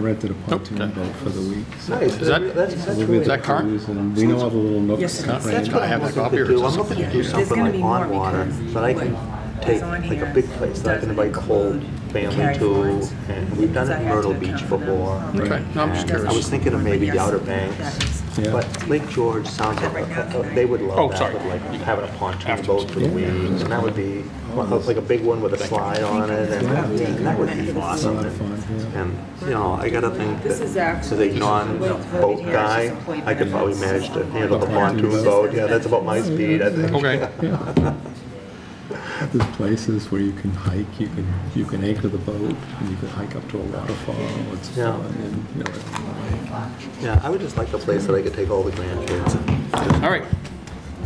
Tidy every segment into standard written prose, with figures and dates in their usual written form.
rented a pontoon boat for the week. So Nice. is that car? And we know all the little nooks. Yes, it is. That's what I have I'm that looking copy, to or do. is I'm this looking to do There's something gonna like be more on water, because that I can take on like a here big place that I can invite the whole family carry to, forwards. and we've done it in Myrtle Beach before. Okay, no, I'm just And curious. I was thinking of maybe the Outer Banks, Yeah. but Lake George sounds like, they would Oh, love that, sorry. with like having a pontoon Afterwards. boat for the week, and that would be like a big one with a slide on it, and that would be a awesome. lot of fun, yeah. And, you know, I gotta think This is that as actually a non-boat guy, I could probably manage to handle the pontoon boat. Yeah, that's about my speed, I think. Okay. There's places where you can hike, you can anchor the boat, and you can hike up to a waterfall. It's Yeah. fun, and you know, Yeah, I would just like a place that I could take all the grandkids. All right.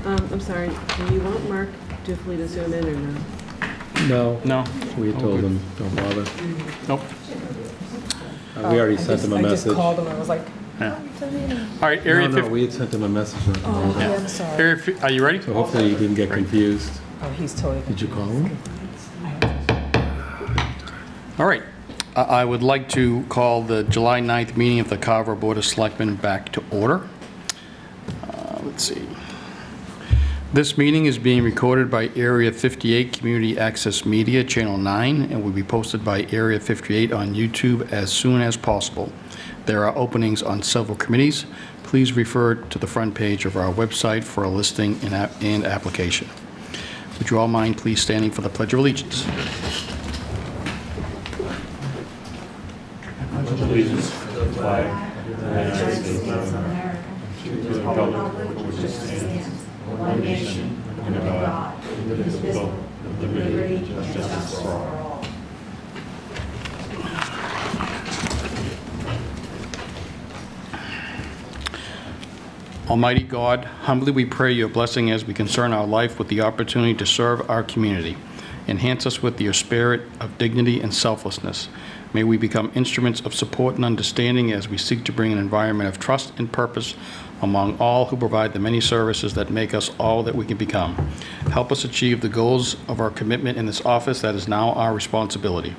I'm sorry, do you want Mark Duffley to zoom in or no? no, No. we told them don't bother. Nope. We already sent them a I message. just called him, I was like, Yeah. All right, Area No, 50. we had sent them a message. oh, okay, I'm sorry. Area are you ready? So hopefully you didn't get confused. Oh, he's totally. Did you call him? All right. I would like to call the July 9th meeting of the Carver Board of Selectmen back to order. Let's see. This meeting is being recorded by Area 58 Community Access Media, Channel 9, and will be posted by Area 58 on YouTube as soon as possible. There are openings on several committees. Please refer to the front page of our website for a listing and application. Would you all mind please standing for the Pledge of Allegiance? Allegiance to the flag of the United States of America, to the republic for which it stands, one nation, under God, indivisible, with liberty and justice for all. Almighty God, humbly we pray your blessing as we concern our life with the opportunity to serve our community. Enhance us with your spirit of dignity and selflessness. May we become instruments of support and understanding as we seek to bring an environment of trust and purpose among all who provide the many services that make us all that we can become. Help us achieve the goals of our commitment in this office that is now our responsibility.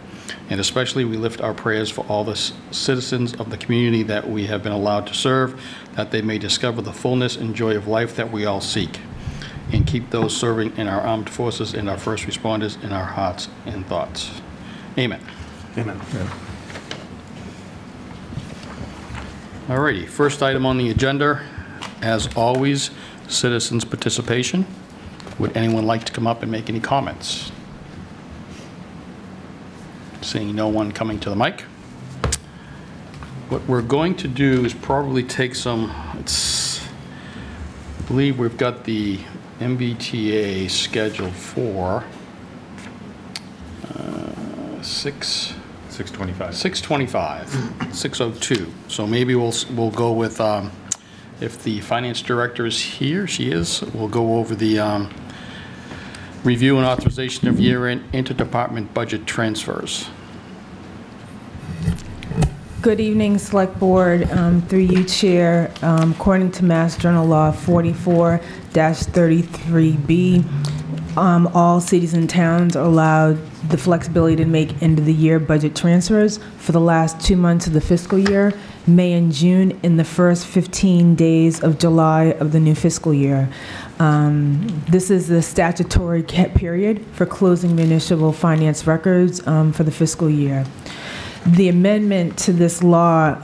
And especially we lift our prayers for all the citizens of the community that we have been allowed to serve, that they may discover the fullness and joy of life that we all seek, and keep those serving in our armed forces and our first responders in our hearts and thoughts. Amen. Amen. All righty, first item on the agenda, as always, citizens' participation. Would anyone like to come up and make any comments? Seeing no one coming to the mic. What we're going to do is probably take some, I believe we've got the MBTA scheduled for 6:25. So maybe we'll go with, if the finance director is here, she is, we'll go over the review and authorization of year-end interdepartment budget transfers. Good evening, Select Board. Through you, Chair. According to Mass General Law 44-33B, all cities and towns are allowed the flexibility to make end-of-the-year budget transfers for the last 2 months of the fiscal year, May and June, in the first 15 days of July of the new fiscal year. This is the statutory period for closing municipal finance records for the fiscal year. The amendment to this law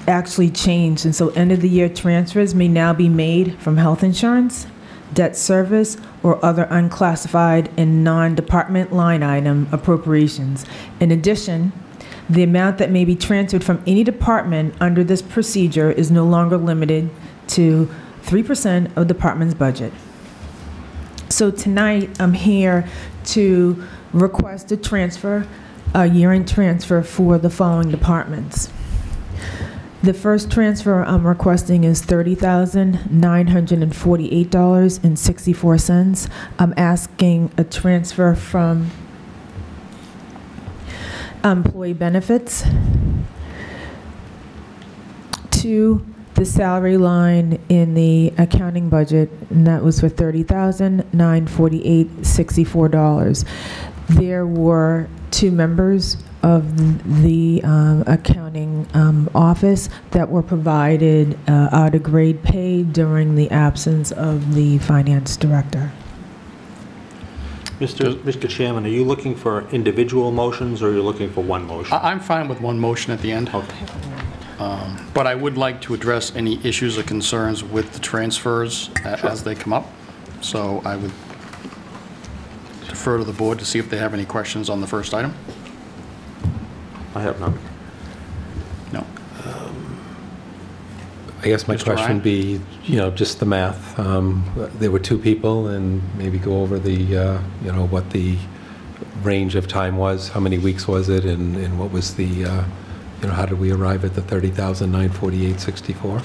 actually changed, and so end-of-the-year transfers may now be made from health insurance, debt service, or other unclassified and non-department line item appropriations. In addition, the amount that may be transferred from any department under this procedure is no longer limited to 3% of the department's budget. So tonight, I'm here to request a transfer, a year-end transfer for the following departments. The first transfer I'm requesting is $30,948.64. I'm asking a transfer from employee benefits to the salary line in the accounting budget, and that was for $30,948.64. There were 2 members of the accounting office that were provided out-of-grade pay during the absence of the finance director. Mr. Chairman, are you looking for individual motions, or are you looking for one motion? I'm fine with one motion at the end. Okay. But I would like to address any issues or concerns with the transfers as they come up. So I would defer to the board to see if they have any questions on the first item. I have none. No. I guess my Mr. question Ryan? would be, just the math. There were 2 people, and maybe go over the, what the range of time was, how many weeks was it, and what was the, how did we arrive at the $30,948.64?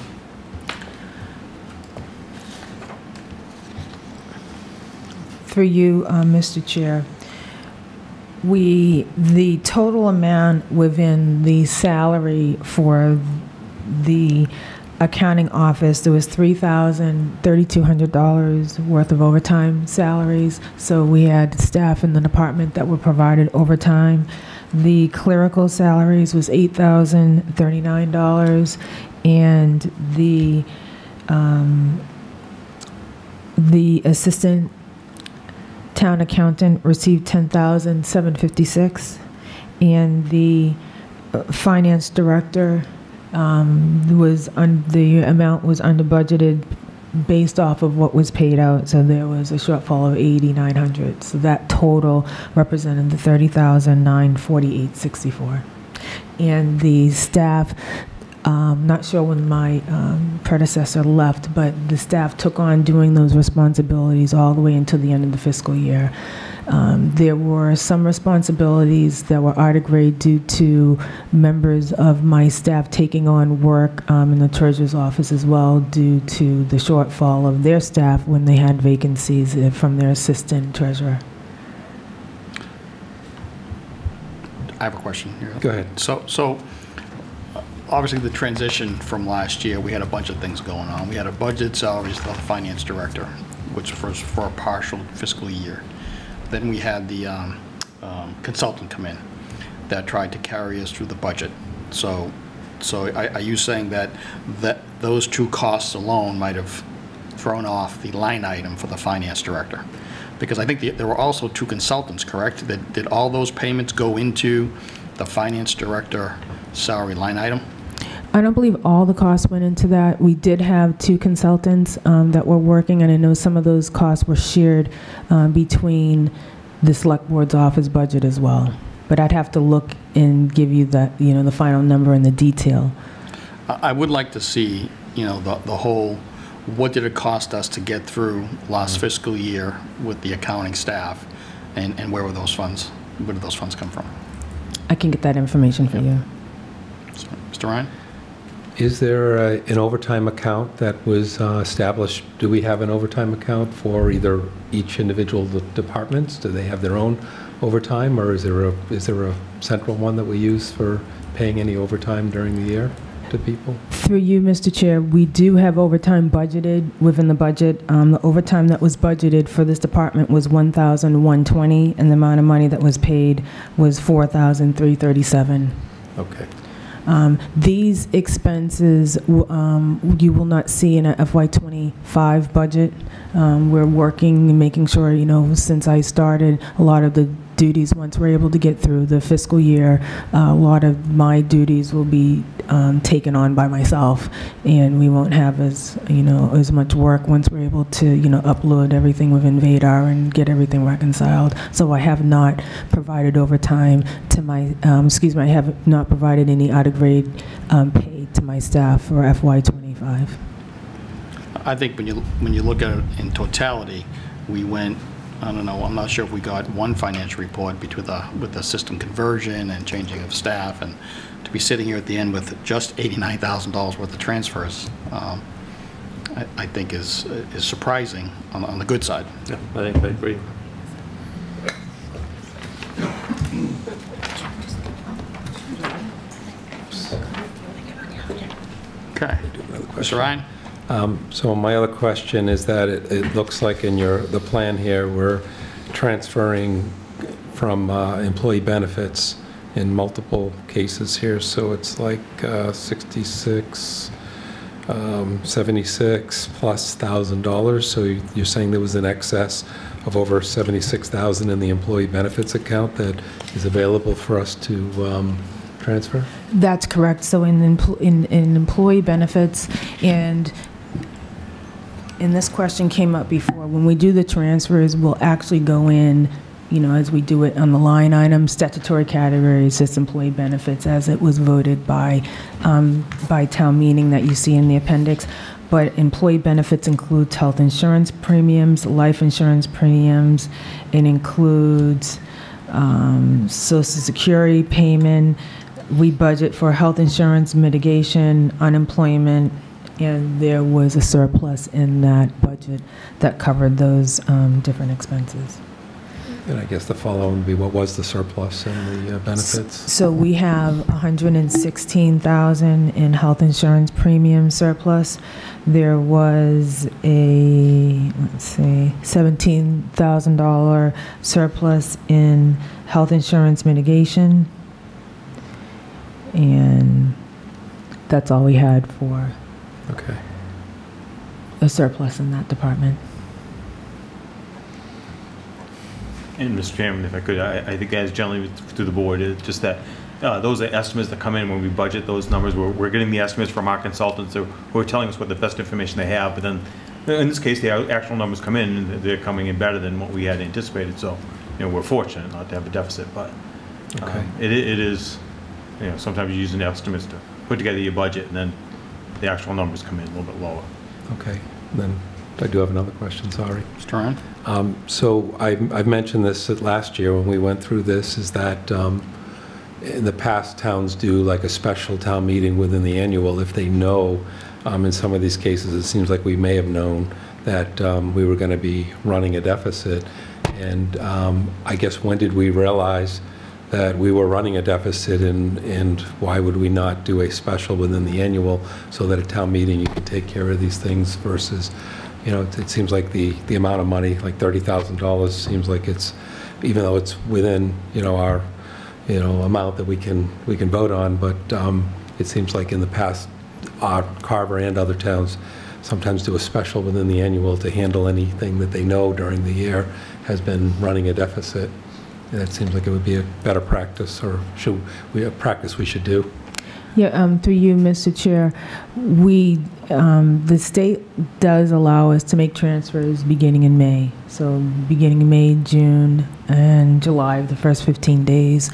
Through you, Mr. Chair, the total amount within the salary for the accounting office, there was $3,200 worth of overtime salaries. So we had staff in the department that were provided overtime. The clerical salaries was $8,039, and the assistant town accountant received $10,756, and the finance director the amount was under budgeted based off of what was paid out, so there was a shortfall of $8,900. So that total represented the $30,948.64. And the staff, not sure when my predecessor left, but the staff took on doing those responsibilities all the way until the end of the fiscal year. There were some responsibilities that were out-of-grade due to members of my staff taking on work in the treasurer's office as well, due to the shortfall of their staff when they had vacancies from their assistant treasurer. I have a question here. Go ahead. So obviously the transition from last year, we had a bunch of things going on. We had a budget salaries for the finance director, which was for a partial fiscal year. Then we had the consultant come in that tried to carry us through the budget. So are you saying that those 2 costs alone might have thrown off the line item for the finance director? Because I think there were also 2 consultants, correct? Did all those payments go into the finance director salary line item? I don't believe all the costs went into that. We did have 2 consultants that were working, and I know some of those costs were shared between the select board's office budget as well. But I'd have to look and give you the final number and the detail. I would like to see, the whole, what did it cost us to get through last fiscal year with the accounting staff, and where did those funds come from? I can get that information for you. So, Mr. Ryan? Is there an overtime account that was established? Do we have an overtime account for either each individual departments? Do they have their own overtime, or is there a central one that we use for paying any overtime during the year to people? Through you, Mr. Chair, we do have overtime budgeted within the budget. The overtime that was budgeted for this department was $1,120, and the amount of money that was paid was $4,337. Okay. These expenses you will not see in a FY25 budget. We're working and making sure, since I started, a lot of the duties, once we're able to get through the fiscal year, a lot of my duties will be taken on by myself, and we won't have as much work once we're able to upload everything within Vadar and get everything reconciled. So I have not provided overtime to my I have not provided any out-of-grade pay to my staff for FY25. I think when you look at it in totality, we went, I don't know, I'm not sure if we got one financial report with the system conversion and changing of staff, and to be sitting here at the end with just $89,000 worth of transfers, I think is surprising on the good side. Yeah, I think I agree. Okay. Mr. Ryan? So my other question is that it looks like in the plan here, we're transferring from employee benefits in multiple cases here. So it's like 66, 76 plus $1,000. So you're saying there was an excess of over $76,000 in the employee benefits account that is available for us to transfer? That's correct. So in employee benefits, and this question came up before, when we do the transfers, we'll actually go in, as we do it on the line item, statutory categories, just employee benefits as it was voted by town meeting that you see in the appendix. But employee benefits includes health insurance premiums, life insurance premiums. It includes Social Security payment. We budget for health insurance mitigation, unemployment, and there was a surplus in that budget that covered those different expenses. And I guess the following would be, what was the surplus in the benefits? So we have $116,000 in health insurance premium surplus. There was a, $17,000 surplus in health insurance mitigation. And that's all we had for a surplus in that department. And Mr. Chairman, if I could, I think as generally through the board, it's just that those are estimates that come in when we budget those numbers. We're getting the estimates from our consultants who are telling us what the best information they have. But then in this case, the actual numbers come in and they're coming in better than what we had anticipated. So, we're fortunate not to have a deficit. But it is, sometimes you use an estimates to put together your budget and then the actual numbers come in a little bit lower. Okay. Then I do have another question, sorry. Mr. Ryan? So I've mentioned this last year when we went through this, is that in the past, towns do like a special town meeting within the annual if they know, in some of these cases, it seems like we may have known that we were going to be running a deficit. And I guess, when did we realize that we were running a deficit, and why would we not do a special within the annual so that at town meeting you could take care of these things versus, it seems like the amount of money, like $30,000, seems like it's, even though it's within, our, amount that we can vote on, but it seems like in the past, Carver and other towns sometimes do a special within the annual to handle anything that they know during the year has been running a deficit. And it seems like it would be a better practice, or a practice we should do. Yeah, through you, Mr. Chair, the state does allow us to make transfers beginning in May. So beginning in May, June, and July, the first 15 days.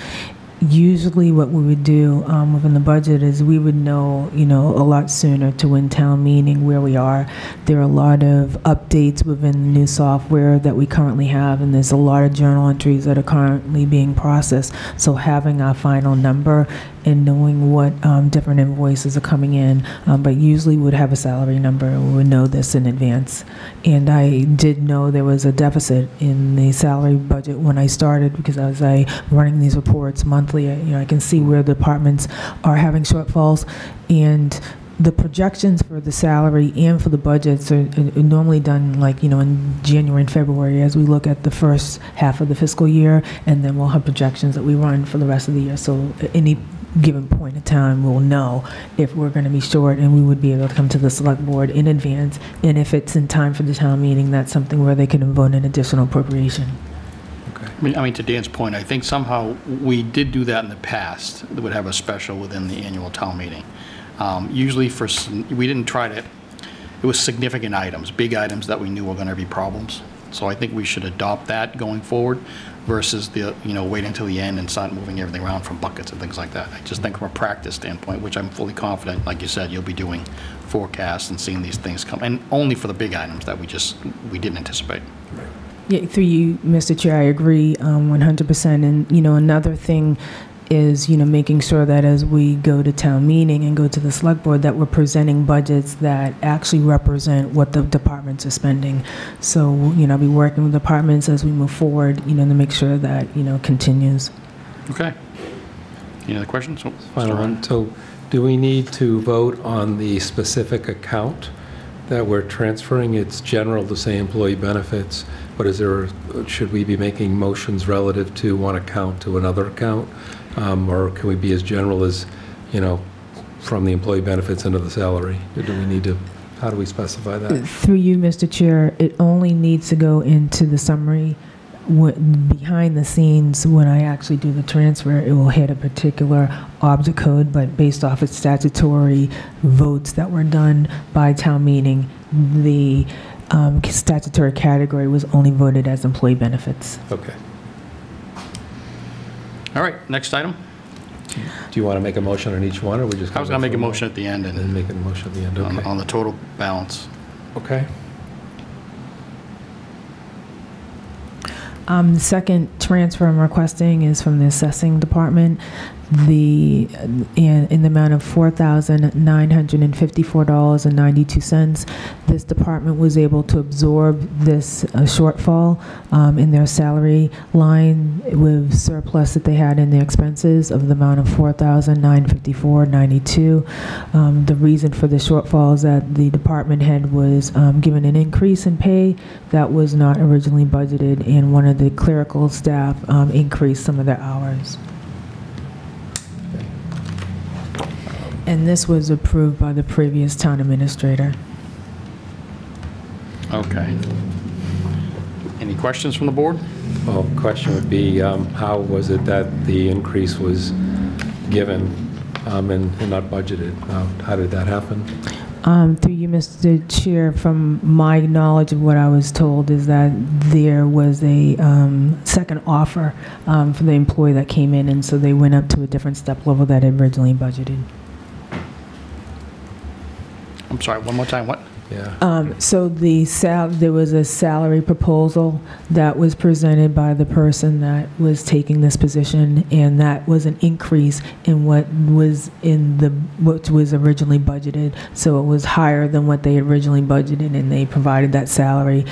Usually what we would do within the budget is we would know, a lot sooner to win town meeting where we are. There are a lot of updates within the new software that we currently have, and there's a lot of journal entries that are currently being processed. So having our final number and knowing what different invoices are coming in, but usually would have a salary number, and we would know this in advance. And I did know there was a deficit in the salary budget when I started, because as I running these reports monthly, I can see where the departments are having shortfalls, and the projections for the salary and for the budgets are normally done in January and February as we look at the first half of the fiscal year, and then we'll have projections that we run for the rest of the year. So any given point in time, we'll know if we're going to be short, and we would be able to come to the select board in advance. And if it's in time for the town meeting, that's something where they can vote an additional appropriation. I mean, to Dan's point, I think somehow we did do that in the past. That would have a special within the annual town meeting. Usually we didn't try to, it was significant items, big items that we knew were going to be problems. So I think we should adopt that going forward versus wait until the end and start moving everything around from buckets and things like that. I just think from a practice standpoint, which I'm fully confident, like you said, you'll be doing forecasts and seeing these things come, and only for the big items that we didn't anticipate. Yeah, through you, Mr. Chair, I agree 100%. And, another thing is, making sure that as we go to town meeting and go to the select board, that we're presenting budgets that actually represent what the departments are spending. So, I'll be working with departments as we move forward, to make sure that, continues. Okay. Any other questions? Final one. So do we need to vote on the specific account that we're transferring, it's general to say employee benefits, but should we be making motions relative to one account to another account? Or can we be as general as, from the employee benefits into the salary? Or do we need to, how do we specify that? Through you, Mr. Chair, it only needs to go into the summary. Behind the scenes, when I actually do the transfer, it will hit a particular object code, but based off of statutory votes that were done by town meeting, the statutory category was only voted as employee benefits. Okay. All right, next item. Do you want to make a motion on each one, or we just? I was going to make a motion at the end And then make a motion at the end, okay. on the total balance. Okay. The second transfer I'm requesting is from the assessing department, in the amount of $4,954.92. This department was able to absorb this shortfall in their salary line with surplus that they had in their expenses of the amount of $4,954.92. The reason for the shortfall is that the department head was given an increase in pay that was not originally budgeted, and one of the clerical staff increased some of their hours. And this was approved by the previous town administrator. Okay. Any questions from the board? Well, the question would be, how was it that the increase was given and not budgeted? How did that happen? Through you, Mr. Chair, from my knowledge of what I was told is that there was a second offer for the employee that came in, and so they went up to a different step level that had originally budgeted. I'm sorry, one more time, what? Yeah. So there was a salary proposal that was presented by the person that was taking this position, and that was an increase in what was originally budgeted. So it was higher than what they originally budgeted, and they provided that salary.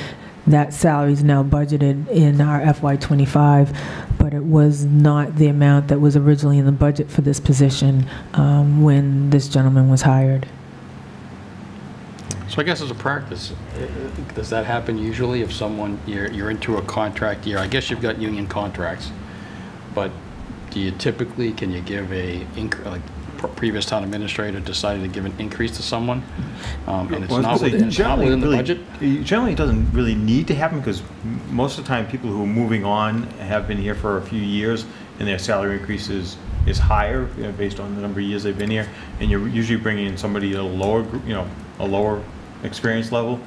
That salary is now budgeted in our FY25, but it was not the amount that was originally in the budget for this position when this gentleman was hired. So I guess as a practice, does that happen usually if you're into a contract year? I guess you've got union contracts, but do you typically, can you give like previous town administrator decided to give an increase to someone, and it's not within the budget? Generally, it doesn't really need to happen, because most of the time people who are moving on have been here for a few years, and their salary increases is higher, based on the number of years they've been here, and you're usually bringing in somebody at a lower, a lower experience level.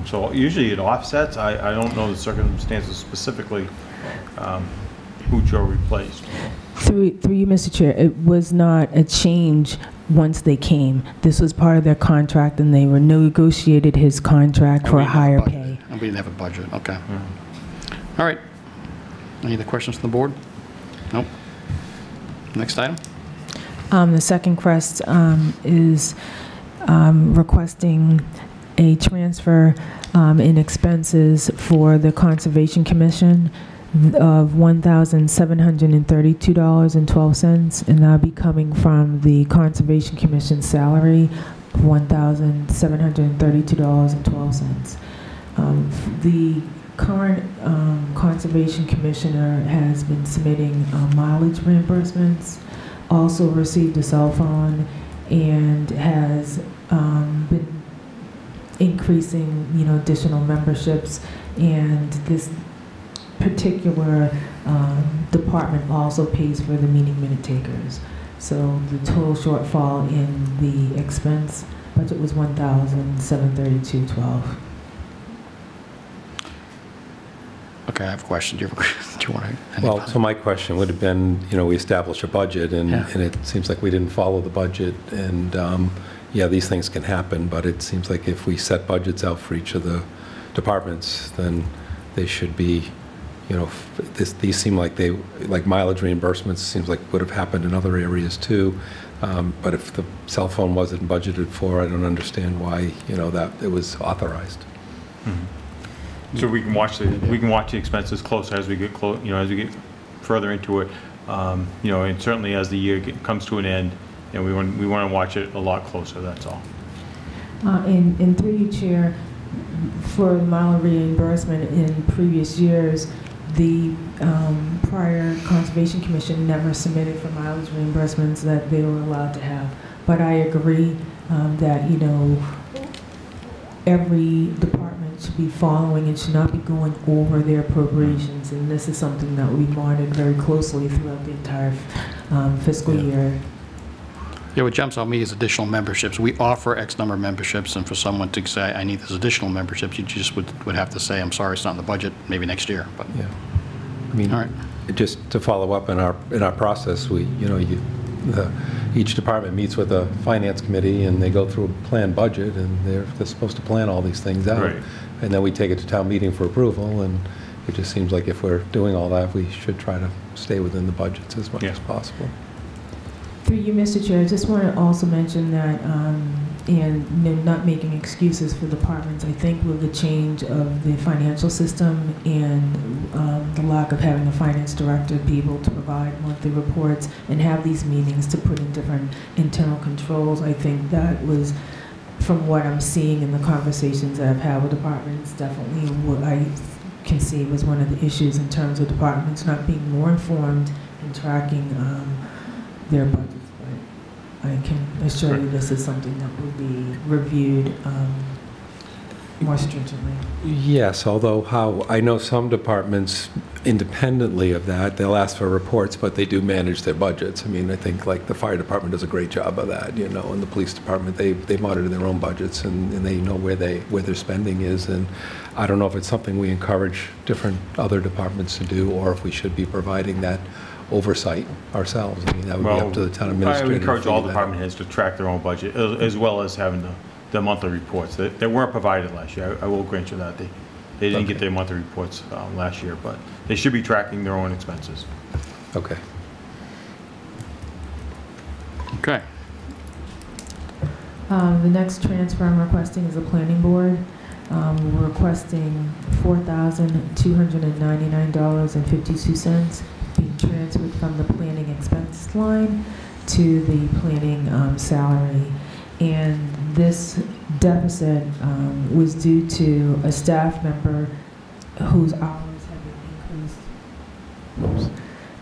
So usually it offsets. I don't know the circumstances specifically who Joe replaced. Through you, Mr. Chair, it was not a change once they came. This was part of their contract, and they negotiated his contract for a higher pay. And we didn't have a budget, okay. All right. Any other questions from the board? Nope. Next item. The second request is requesting a transfer in expenses for the Conservation Commission of $1,732.12, and that'll be coming from the Conservation Commission salary of $1,732.12. The current Conservation Commissioner has been submitting mileage reimbursements, also received a cell phone, and has been increasing, additional memberships, and this particular department also pays for the meeting minute takers. So the total shortfall in the expense budget was $1,732.12. Okay, I have a question. Do you want to? Well, so my question would have been, we established a budget, and it seems like we didn't follow the budget, and yeah, these things can happen, but it seems like if we set budgets out for each of the departments, then they should be, these seem like like mileage reimbursements seems like would have happened in other areas too. But if the cell phone wasn't budgeted for, I don't understand why, that it was authorized. Mm-hmm. So we can watch the expenses closer as we get as we get further into it. And certainly as the year comes to an end, we want to watch it a lot closer. That's all. In through you, Chair, for mileage reimbursement in previous years, the prior Conservation Commission never submitted for mileage reimbursements that they were allowed to have. But I agree that, you know, every department should be following and should not be going over their appropriations. And this is something that we monitored very closely throughout the entire fiscal year. Yeah, what jumps on me is additional memberships. We offer X number of memberships, and for someone to say, I need this additional memberships, you just would have to say, I'm sorry, it's not in the budget, maybe next year. But Yeah. I mean, all right. just to follow up in our process, we, you know, each department meets with a finance committee and they go through a planned budget and they're supposed to plan all these things out. Right. And then we take it to town meeting for approval, and it just seems like if we're doing all that, we should try to stay within the budgets as much as possible. Through you, Mr. Chair, I just want to also mention that, and you know, not making excuses for departments, I think with the change of the financial system and the lack of having a finance director be able to provide monthly reports and have these meetings to put in different internal controls, I think that was, from what I'm seeing in the conversations that I've had with departments, definitely what I can see was one of the issues in terms of departments not being more informed and tracking their budgets. But I can assure you this is something that will be reviewed more stringently. Yes, although how I know some departments, independently of that, they'll ask for reports, but they do manage their budgets. I mean, I think like the fire department does a great job of that, you know, and the police department, they monitor their own budgets and they know where their spending is. And I don't know if it's something we encourage different other departments to do, or if we should be providing that oversight ourselves. I mean, that would be up to the town administrator. I would encourage to all figure that department heads to track their own budget, as well as having the monthly reports. They weren't provided last year. I will grant you that. They didn't get their monthly reports last year, but they should be tracking their own expenses. Okay. Okay. The next transfer I'm requesting is the planning board. We're requesting $4,299.52 being transferred from the planning expense line to the planning salary. And this deficit was due to a staff member whose hours have been increased.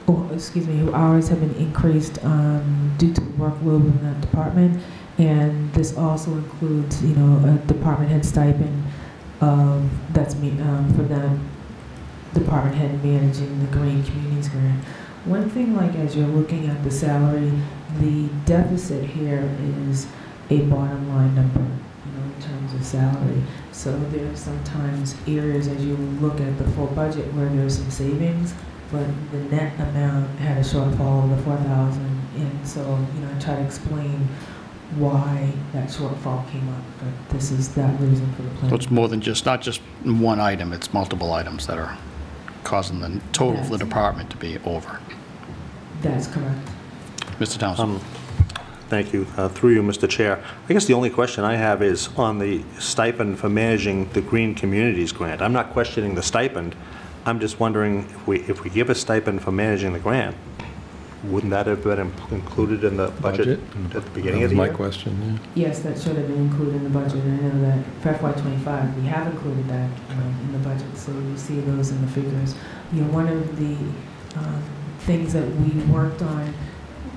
Whose hours have been increased due to the workload in that department. And this also includes, you know, a department head stipend that's for that department head managing the Green Communities Grant. One thing, like as you're looking at the salary, the deficit here is a bottom line number, you know, in terms of salary. So there are sometimes areas as you look at the full budget where there's some savings, but the net amount had a shortfall of the 4,000. And so, you know, I try to explain why that shortfall came up, but this is that reason for the plan. So it's more than not just one item, it's multiple items that are causing the total for the department to be over. That's correct. Mr. Townsend. Thank you. Through you, Mr. Chair. I guess the only question I have is on the stipend for managing the Green Communities Grant. I'm not questioning the stipend. I'm just wondering if we give a stipend for managing the grant, wouldn't that have been included in the budget at the beginning of the year? That was my question, yeah. Yes, that should have been included in the budget, and I know that for FY25, we have included that in the budget, so you see those in the figures. You know, one of the things that we worked on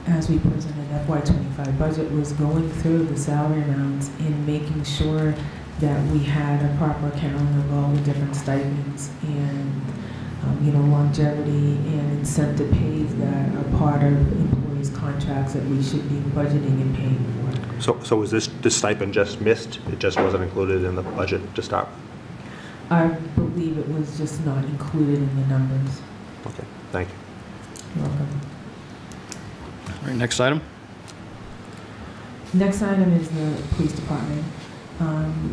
as we presented FY25 budget was going through the salary amounts and making sure that we had a proper accounting of all the different stipends and you know, longevity and incentive pays that are part of employees' contracts that we should be budgeting and paying for. So was this stipend just missed? It just wasn't included in the budget to start? I believe it was just not included in the numbers. Okay, thank you. You're welcome. All right, next item. Next item is the police department.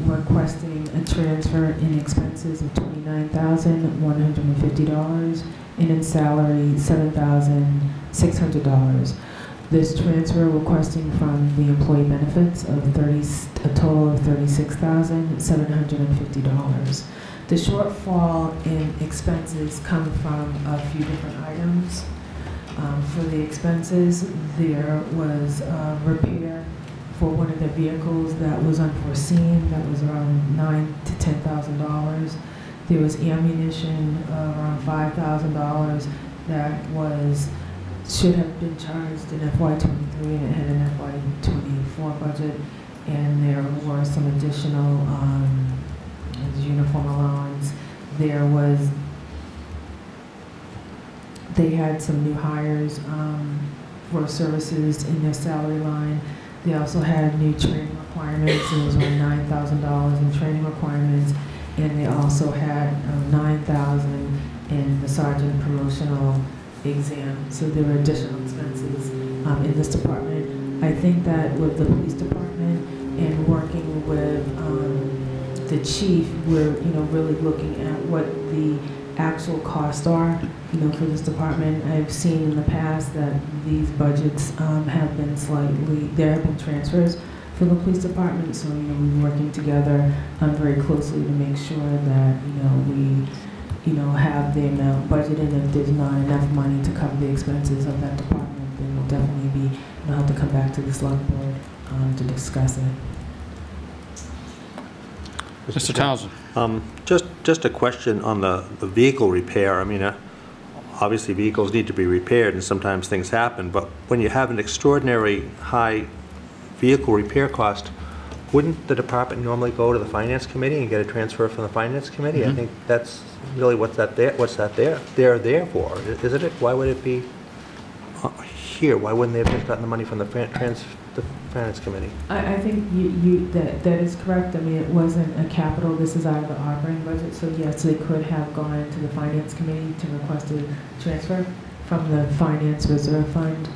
We're requesting a transfer in expenses of $29,150 and in salary $7,600. This transfer requesting from the employee benefits of a total of $36,750. The shortfall in expenses come from a few different items. For the expenses, there was repair for one of their vehicles that was unforeseen, that was around $9,000 to $10,000. There was ammunition around $5,000 that should have been charged in FY23 and it had an FY24 budget. And there were some additional uniform allowance. They had some new hires for services in their salary line. They also had new training requirements. It was around $9,000 in training requirements. And they also had $9,000 in the sergeant promotional exam. So there were additional expenses in this department. I think that with the police department and working with the chief, we're really looking at what the actual costs are, for this department. I've seen in the past that these budgets have been there have been transfers for the police department, so we're working together very closely to make sure that we have the amount budgeted. If there's not enough money to cover the expenses of that department, then we'll definitely have to come back to the select board to discuss it. Mr. Townsend. Just a question on the vehicle repair. I mean, obviously vehicles need to be repaired and sometimes things happen, but when you have an extraordinary high vehicle repair cost, wouldn't the department normally go to the finance committee and get a transfer from the finance committee? I think that's really what's that there for, isn't it? Why would it be here? Why wouldn't they have just gotten the money from the finance committee? I think that is correct. I mean, it wasn't a capital. This is out of the operating budget. So yes, they could have gone to the finance committee to request a transfer from the finance reserve fund.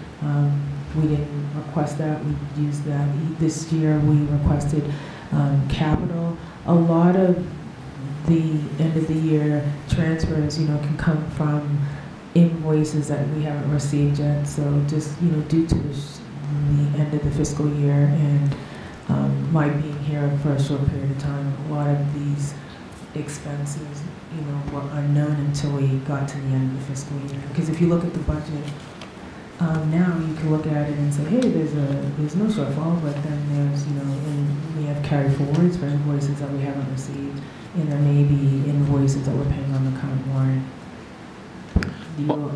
We didn't request that. We used that. This year we requested capital. A lot of the end of the year transfers, can come from invoices that we haven't received yet. So just, due to the end of the fiscal year and my being here for a short period of time, a lot of these expenses, were unknown until we got to the end of the fiscal year. Because if you look at the budget, now you can look at it and say, hey, there's no shortfall, but then there's, and we have carry forwards for invoices that we haven't received, and there may be invoices that we're paying on the current warrant.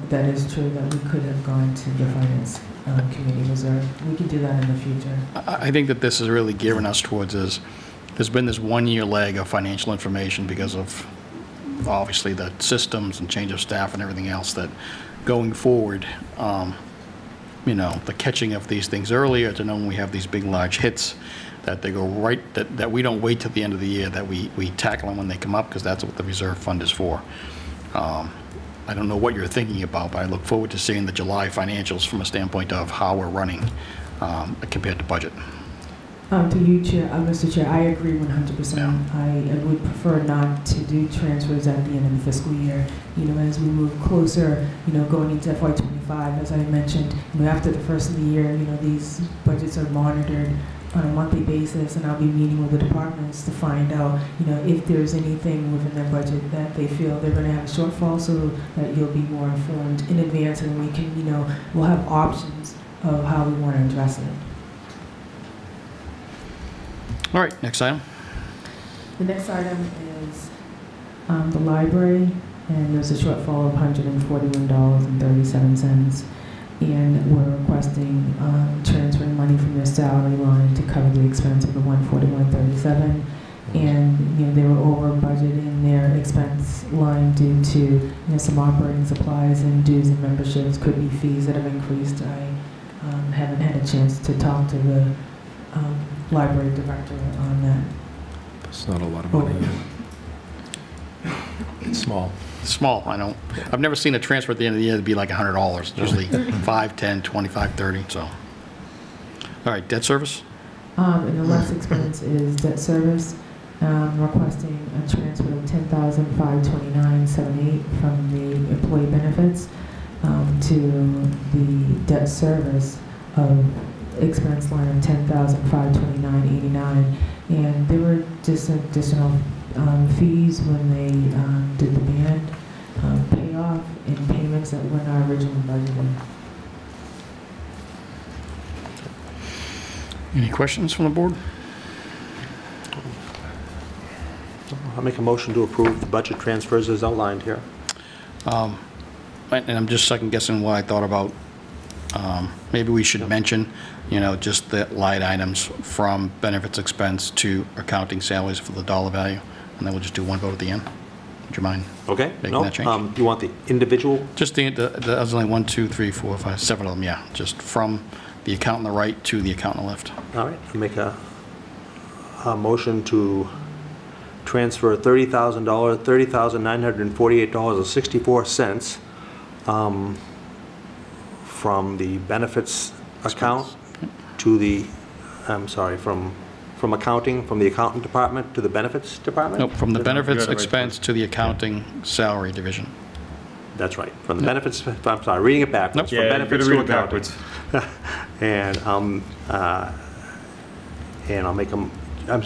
That is true that we could have gone to the finance committee reserve. We could do that in the future. I think that this is really gearing us towards there's been this 1 year lag of financial information because of obviously the systems and change of staff and everything else, that going forward, the catching of these things earlier to know when we have these big, large hits, that they go right, that we don't wait till the end of the year, that we tackle them when they come up, because that's what the reserve fund is for. I don't know what you're thinking about, but I look forward to seeing the July financials from a standpoint of how we're running compared to budget. To you, Chair, Mr. Chair, I agree 100%. Yeah. I would prefer not to do transfers at the end of the fiscal year. As we move closer, going into FY25, as I mentioned, after the first of the year, these budgets are monitored on a monthly basis, and I'll be meeting with the departments to find out, if there's anything within their budget that they feel they're going to have a shortfall, so that you'll be more informed in advance, and we can, we'll have options of how we want to address it. All right, next item. The next item is the library, and there's a shortfall of $141.37, and we're requesting transferring money from their salary line to cover the expense of the $141.37. And they were over budget in their expense line due to some operating supplies and dues and memberships, could be fees that have increased. I haven't had a chance to talk to the library director on that. It's not a lot of money. It's small. Small, I know. I've never seen a transfer at the end of the year to be like $100. Usually 5, 10, 25, 30, so. All right, debt service? And the last expense is debt service. Requesting a transfer of $10,529.78 from the employee benefits to the debt service of expense line of $10,529.89, and there were just additional fees when they did the band payoff and payments that were not originally budgeted. Any questions from the board? I'll make a motion to approve the budget transfers as outlined here. And I'm just second guessing what I thought about. Maybe we should mention, just the line items from benefits expense to accounting salaries for the dollar value, and then we'll just do one vote at the end. Would you mind? Okay. Making that change? You want the individual? Just there's only 1, 2, 3, 4, 5, 7 of them, yeah. Just from the account on the right to the account on the left. All right, I'll make a motion to transfer $30,948.64 from the benefits account to the, from accounting, from the accountant department to the benefits department? Nope, from the benefits expense to the accounting salary division. That's right, from the benefits, I'm sorry, reading it backwards. Nope. From Yeah, benefits better to read it accounting. backwards. And I'll make them,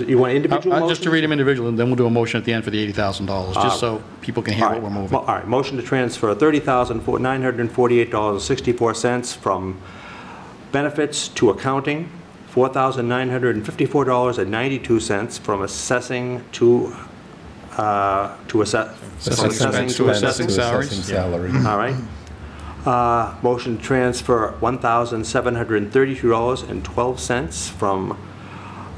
you want individual motions? Just to read them individually, and then we'll do a motion at the end for the $80,000, just so people can hear what we're moving. All right, motion to transfer $30,948.64 from benefits to accounting, $4,954.92 from assessing to assessing salaries. Salary. All right. Motion to transfer $1,732.12 from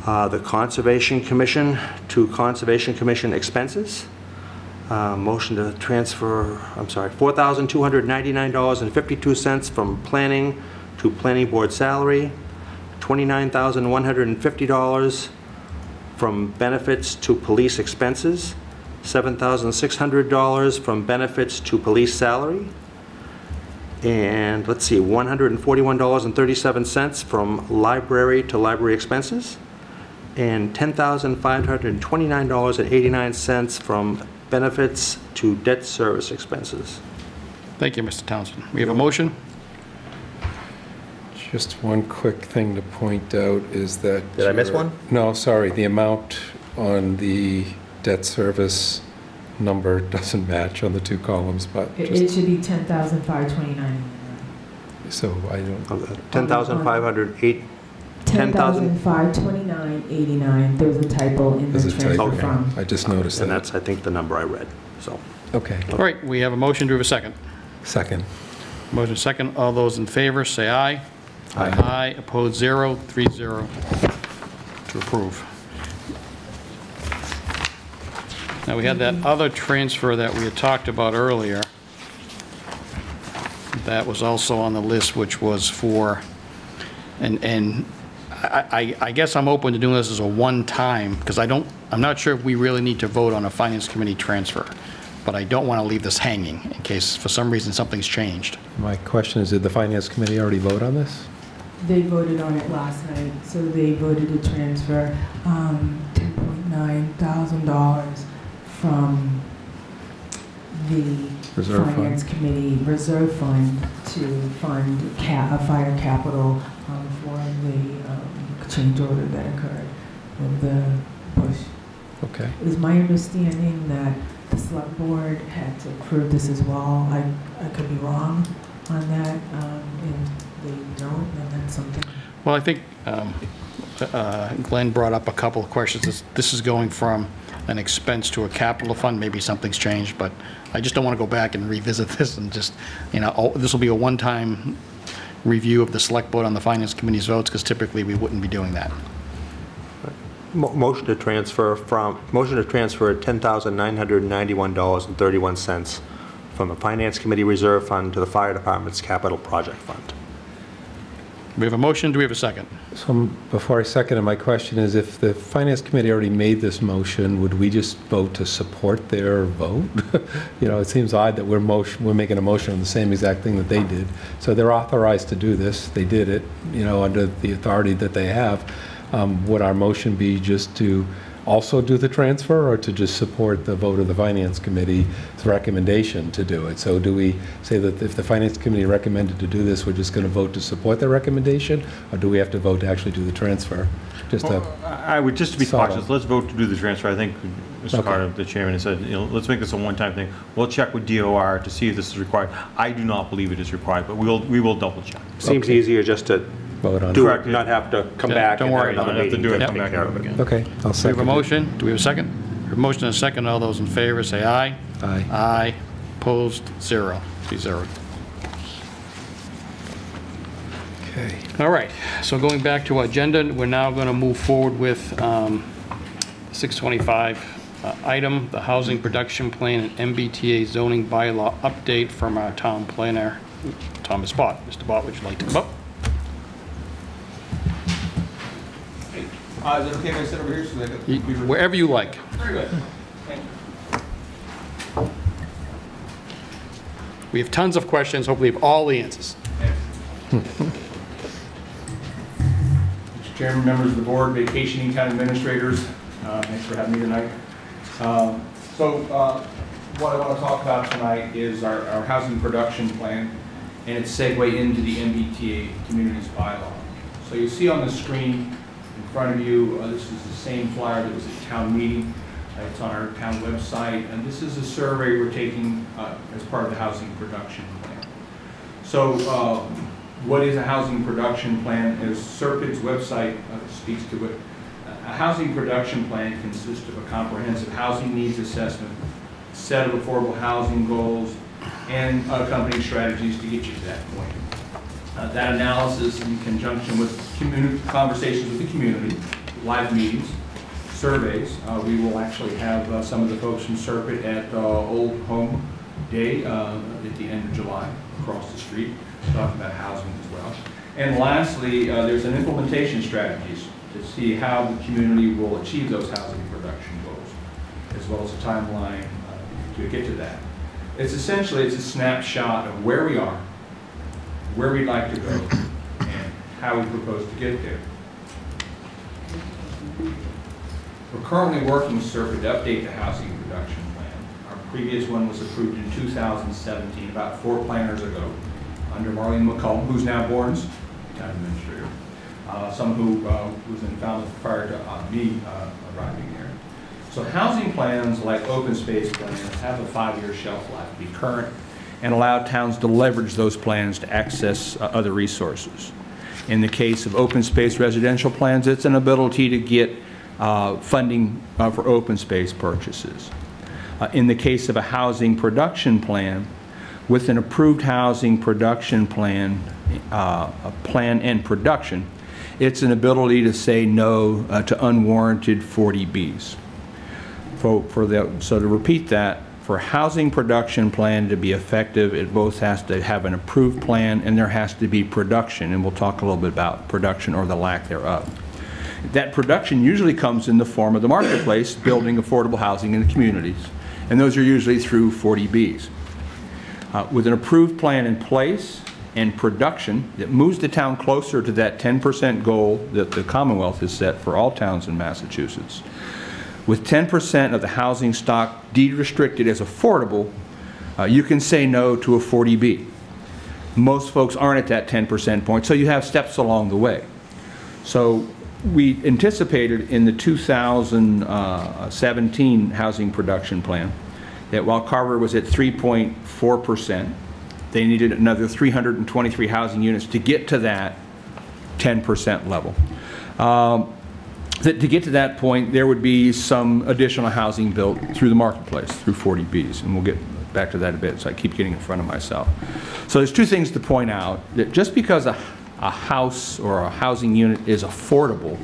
the Conservation Commission to Conservation Commission expenses. Motion to transfer, $4,299.52 from planning to planning board salary, $29,150 from benefits to police expenses, $7,600 from benefits to police salary, and let's see, $141.37 from library to library expenses, and $10,529.89 from benefits to debt service expenses. Thank you, Mr. Townsend. We have a motion? Just one quick thing to point out is that... Did I miss one? No, sorry. The amount on the debt service number doesn't match on the two columns, but It just... should be 10,529. So I don't... 10,508. 10,529.89. There was a typo in the There's a typo. transfer from. I just noticed And that. that's, I think, the number I read, so. Okay. All right, we have a motion. Do we have a second? Second. Motion second. All those in favor, say aye. Aye. Aye. Opposed, 0. 3-0 to approve. Now, we had that other transfer that we had talked about earlier. That was also on the list, which was for, and I guess I'm open to doing this as a one-time, because I'm not sure if we really need to vote on a Finance Committee transfer, but I don't want to leave this hanging in case for some reason something's changed. My question is, did the Finance Committee already vote on this? They voted on it last night, so they voted to transfer $10.9 thousand from the Reserve fund. Finance Committee Reserve Fund to fund fire capital for the change order that occurred with the Bush. Okay. It is my understanding that the Select Board had to approve this as well. I could be wrong on that, and they don't, and that's something. Well, I think Glenn brought up a couple of questions. This is going from an expense to a capital fund. Maybe something's changed, but I just don't want to go back and revisit this and just, this will be a one-time review of the Select Board on the Finance Committee's votes, because typically we wouldn't be doing that. Motion to transfer $10,991.31 from the Finance Committee Reserve Fund to the Fire Department's Capital Project Fund. We have a motion. Do we have a second? So before I second it, my question is, if the Finance Committee already made this motion, would we just vote to support their vote? It seems odd that we're making a motion on the same exact thing that they did. So they're authorized to do this. They did it, under the authority that they have. Would our motion be just to also do the transfer, or to just support the vote of the Finance Committee's recommendation to do it? So do we say that if the Finance Committee recommended to do this, we're just going to vote to support their recommendation, or do we have to vote to actually do the transfer? I would, just to be Subtle. cautious, let's vote to do the transfer. I think Mr. Okay. Carter, the chairman, has said, let's make this a one-time thing. We'll check with DOR to see if this is required. I do not believe it is required, but we will double check. Seems easier just to vote on Do it. it, not have to come Yeah, back don't and have worry about another it. meeting do it, to come take back care and of vote it. again. Okay, I'll We have a second it. motion. Do we have a second? We have a motion and a second. All those in favor say aye. Aye. Aye. Opposed? 0. 3-0. Okay. All right, so going back to our agenda, we're now going to move forward with 625 item, the Housing Production Plan and MBTA zoning bylaw update from our town planner, Thomas Bott. Mr. Bott, would you like to come up? Is it okay if I sit over here so that I can... Wherever you like. Very good. Thank you. We have tons of questions, hopefully we have all the answers. Mr. Chairman, members of the board, vacationing town administrators, thanks for having me tonight. What I want to talk about tonight is our housing production plan and its segue into the MBTA communities bylaw. So you see on the screen in front of you, this is the same flyer that was at town meeting. It's on our town website, and this is a survey we're taking as part of the housing production plan. So what is a housing production plan? As SERPID's website speaks to it, a housing production plan consists of a comprehensive housing needs assessment, set of affordable housing goals, and accompanying strategies to get you to that point. That analysis, in conjunction with conversations with the community, live meetings, surveys, we will actually have some of the folks from SERPID at Old Home Day at the end of July across the street, talking about housing as well. And lastly, there's an implementation strategies to see how the community will achieve those housing production goals, as well as a timeline to get to that. It's essentially, it's a snapshot of where we are, where we'd like to go, and how we propose to get there. We're currently working with SERPID to update the housing production plan. Our previous one was approved in 2017, about 4 planners ago, under Marlene McCollum, who's now Bourne's town administrator, someone who was in Falmouth prior to me arriving there. So housing plans, like open space plans, have a 5-year shelf life to be current and allow towns to leverage those plans to access other resources. In the case of open space residential plans, it's an ability to get funding for open space purchases. In the case of a housing production plan, with an approved housing production plan, and production, it's an ability to say no to unwarranted 40Bs. So to repeat that, for a housing production plan to be effective, it both has to have an approved plan and there has to be production, and we'll talk a little bit about production or the lack thereof. That production usually comes in the form of the marketplace, building affordable housing in the communities, and those are usually through 40Bs. With an approved plan in place and production that moves the town closer to that 10% goal that the Commonwealth has set for all towns in Massachusetts. With 10% of the housing stock deed restricted as affordable, you can say no to a 40B. Most folks aren't at that 10% point, so you have steps along the way. So we anticipated in the 2017 housing production plan that while Carver was at 3.4%, they needed another 323 housing units to get to that 10% level. That to get to that point, there would be some additional housing built through the marketplace, through 40Bs, and we'll get back to that a bit, so I keep getting in front of myself. So there's 2 things to point out, that just because a house or a housing unit is affordable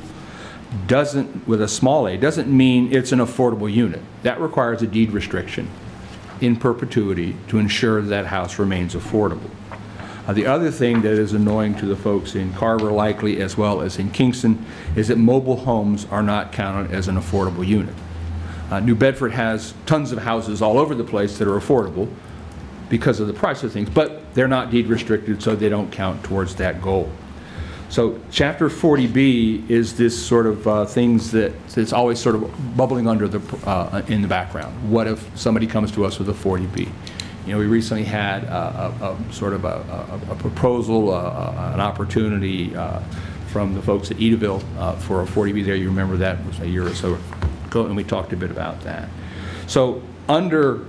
doesn't, with a small a, doesn't mean it's an affordable unit. That requires a deed restriction in perpetuity to ensure that house remains affordable. The other thing that is annoying to the folks in Carver likely as well as in Kingston is that mobile homes are not counted as an affordable unit. New Bedford has tons of houses all over the place that are affordable because of the price of things, but they're not deed restricted, so they don't count towards that goal. So Chapter 40B is this sort of things that's always sort of bubbling under the in the background. What if somebody comes to us with a 40B? You know, we recently had a proposal, an opportunity from the folks at Edaville for a 40B there. You remember that was a year or so ago, and we talked a bit about that. So under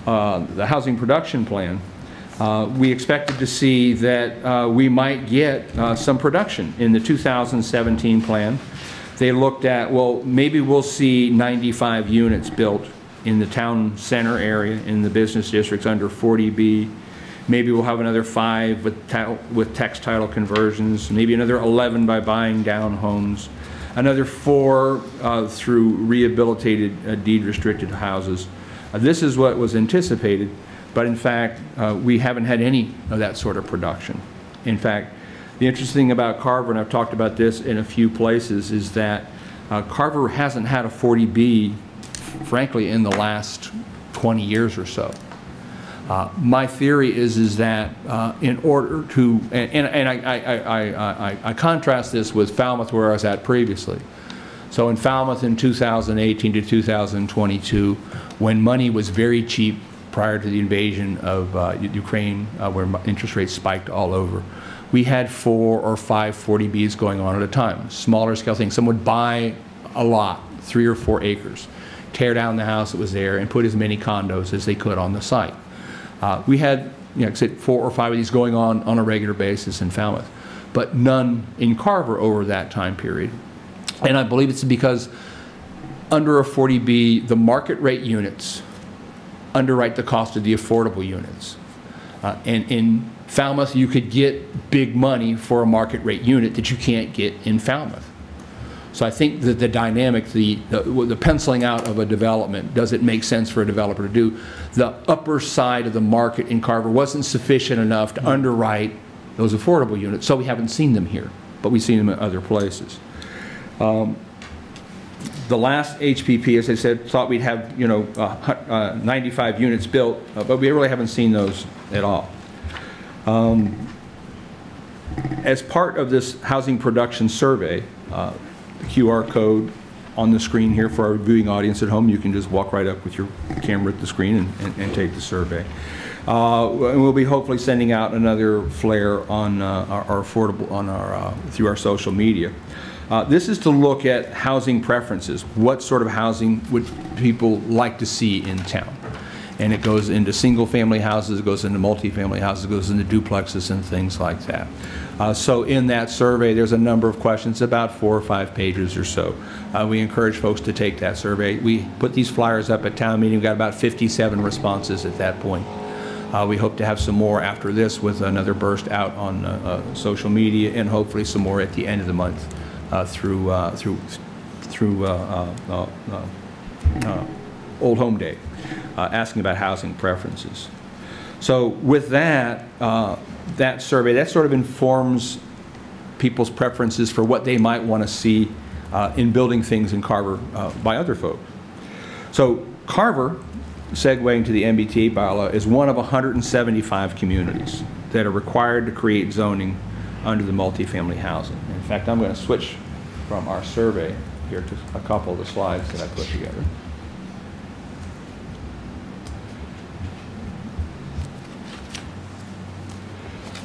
the housing production plan, we expected to see that we might get some production in the 2017 plan. They looked at, well, maybe we'll see 95 units built in the town center area, in the business districts under 40B. Maybe we'll have another 5 with tax title conversions, maybe another 11 by buying down homes, another 4 through rehabilitated deed-restricted houses. This is what was anticipated, but in fact, we haven't had any of that sort of production. In fact, the interesting thing about Carver, and I've talked about this in a few places, is that Carver hasn't had a 40B, frankly, in the last 20 years or so. My theory is that in order to, and I contrast this with Falmouth, where I was at previously. So in Falmouth in 2018 to 2022, when money was very cheap prior to the invasion of Ukraine, where interest rates spiked all over, we had 4 or 5 40Bs going on at a time, smaller scale things. Someone would buy a lot, 3 or 4 acres, tear down the house that was there, and put as many condos as they could on the site. We had, like I said, 4 or 5 of these going on a regular basis in Falmouth, but none in Carver over that time period. And I believe it's because under a 40B, the market rate units underwrite the cost of the affordable units. And in Falmouth, you could get big money for a market rate unit that you can't get in Falmouth. So I think that the dynamic, the penciling out of a development, does it make sense for a developer to do? The upper side of the market in Carver wasn't sufficient enough to underwrite those affordable units, so we haven't seen them here, but we've seen them in other places. The last HPP, as I said, thought we'd have 95 units built, but we really haven't seen those at all. As part of this housing production survey, the QR code on the screen here for our viewing audience at home, you can just walk right up with your camera at the screen and take the survey. And we'll be hopefully sending out another flare on our affordable, on our through our social media. This is to look at housing preferences. What sort of housing would people like to see in town? And it goes into single-family houses, it goes into multi-family houses, it goes into duplexes and things like that. So in that survey, there's a number of questions, about 4 or 5 pages or so. We encourage folks to take that survey. We put these flyers up at town meeting. We got about 57 responses at that point. We hope to have some more after this, with another burst out on social media, and hopefully some more at the end of the month through Old Home Day, asking about housing preferences. So with that, that survey, that sort of informs people's preferences for what they might want to see in building things in Carver by other folks. So Carver, segueing to the MBTA bylaw, is one of 175 communities that are required to create zoning under the multifamily housing. In fact, I'm going to switch from our survey here to a couple of the slides that I put together.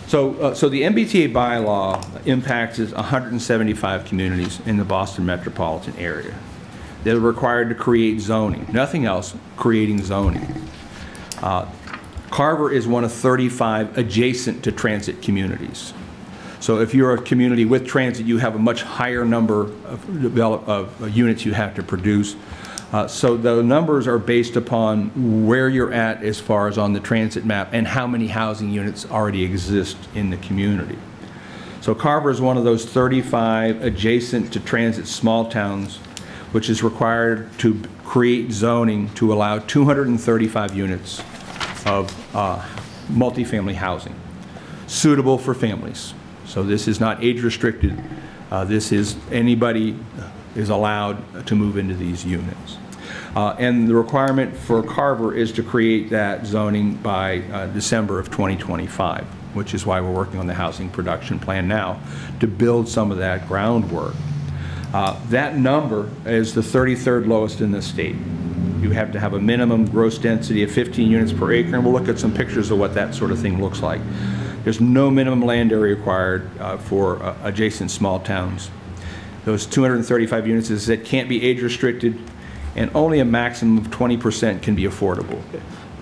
So, so the MBTA bylaw impacts 175 communities in the Boston metropolitan area. They're required to create zoning, nothing else, creating zoning. Carver is one of 35 adjacent to transit communities. So if you're a community with transit, you have a much higher number of units you have to produce. So the numbers are based upon where you're at as far as on the transit map and how many housing units already exist in the community. So Carver is one of those 35 adjacent to transit small towns, which is required to create zoning to allow 235 units of multifamily housing suitable for families. So this is not age restricted. This is anybody is allowed to move into these units. And the requirement for Carver is to create that zoning by December of 2025, which is why we're working on the housing production plan now to build some of that groundwork. That number is the 33rd lowest in the state. You have to have a minimum gross density of 15 units per acre, and we'll look at some pictures of what that sort of thing looks like. There's no minimum land area required for adjacent small towns. Those 235 units, as I said, can't be age restricted, and only a maximum of 20% can be affordable.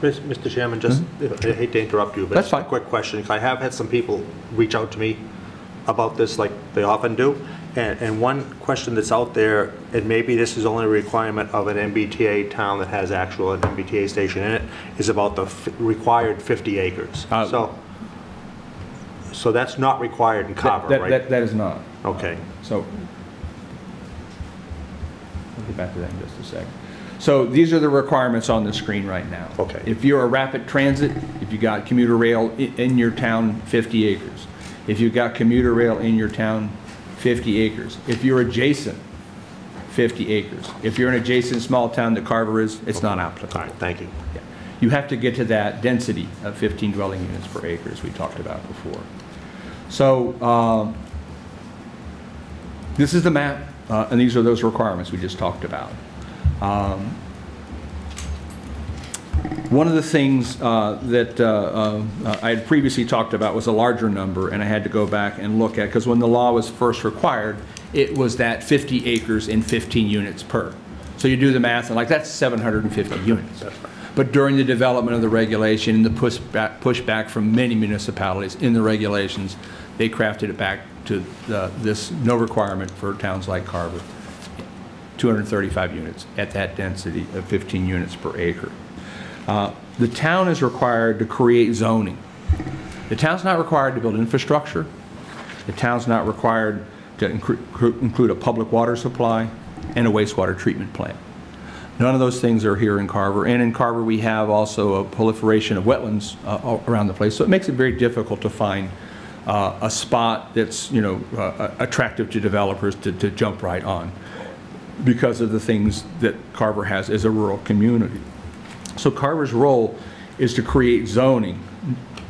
Mr. Chairman, just, I hate to interrupt you, but That's just a fine. quick question. I have had some people reach out to me about this like they often do. And one question that's out there, and maybe this is only a requirement of an MBTA town that has actual an MBTA station in it, is about the required 50 acres. So that's not required in Carver, right? That is not. Okay. So, I'll get back to that in just a second. So these are the requirements on the screen right now. Okay. If you're a rapid transit, if you got commuter rail in your town, 50 acres. If you've got commuter rail in your town, 50 acres. If you're adjacent, 50 acres. If you're an adjacent small town that Carver is, it's not applicable. All right, thank you. Yeah. You have to get to that density of 15 dwelling units per acre, as we talked about before. So this is the map, and these are those requirements we just talked about. One of the things that I had previously talked about was a larger number, and I had to go back and look at, because when the law was first required, it was that 50 acres and 15 units per. So you do the math, and like that's 750 units. But during the development of the regulation and the pushback from many municipalities in the regulations, they crafted it back to this no requirement for towns like Carver, 235 units at that density of 15 units per acre. The town is required to create zoning. The town's not required to build infrastructure. The town's not required to include a public water supply and a wastewater treatment plant. None of those things are here in Carver. And in Carver, we have also a proliferation of wetlands around the place. So it makes it very difficult to find a spot that's, you know, attractive to developers to jump right on because of the things that Carver has as a rural community. So Carver's role is to create zoning,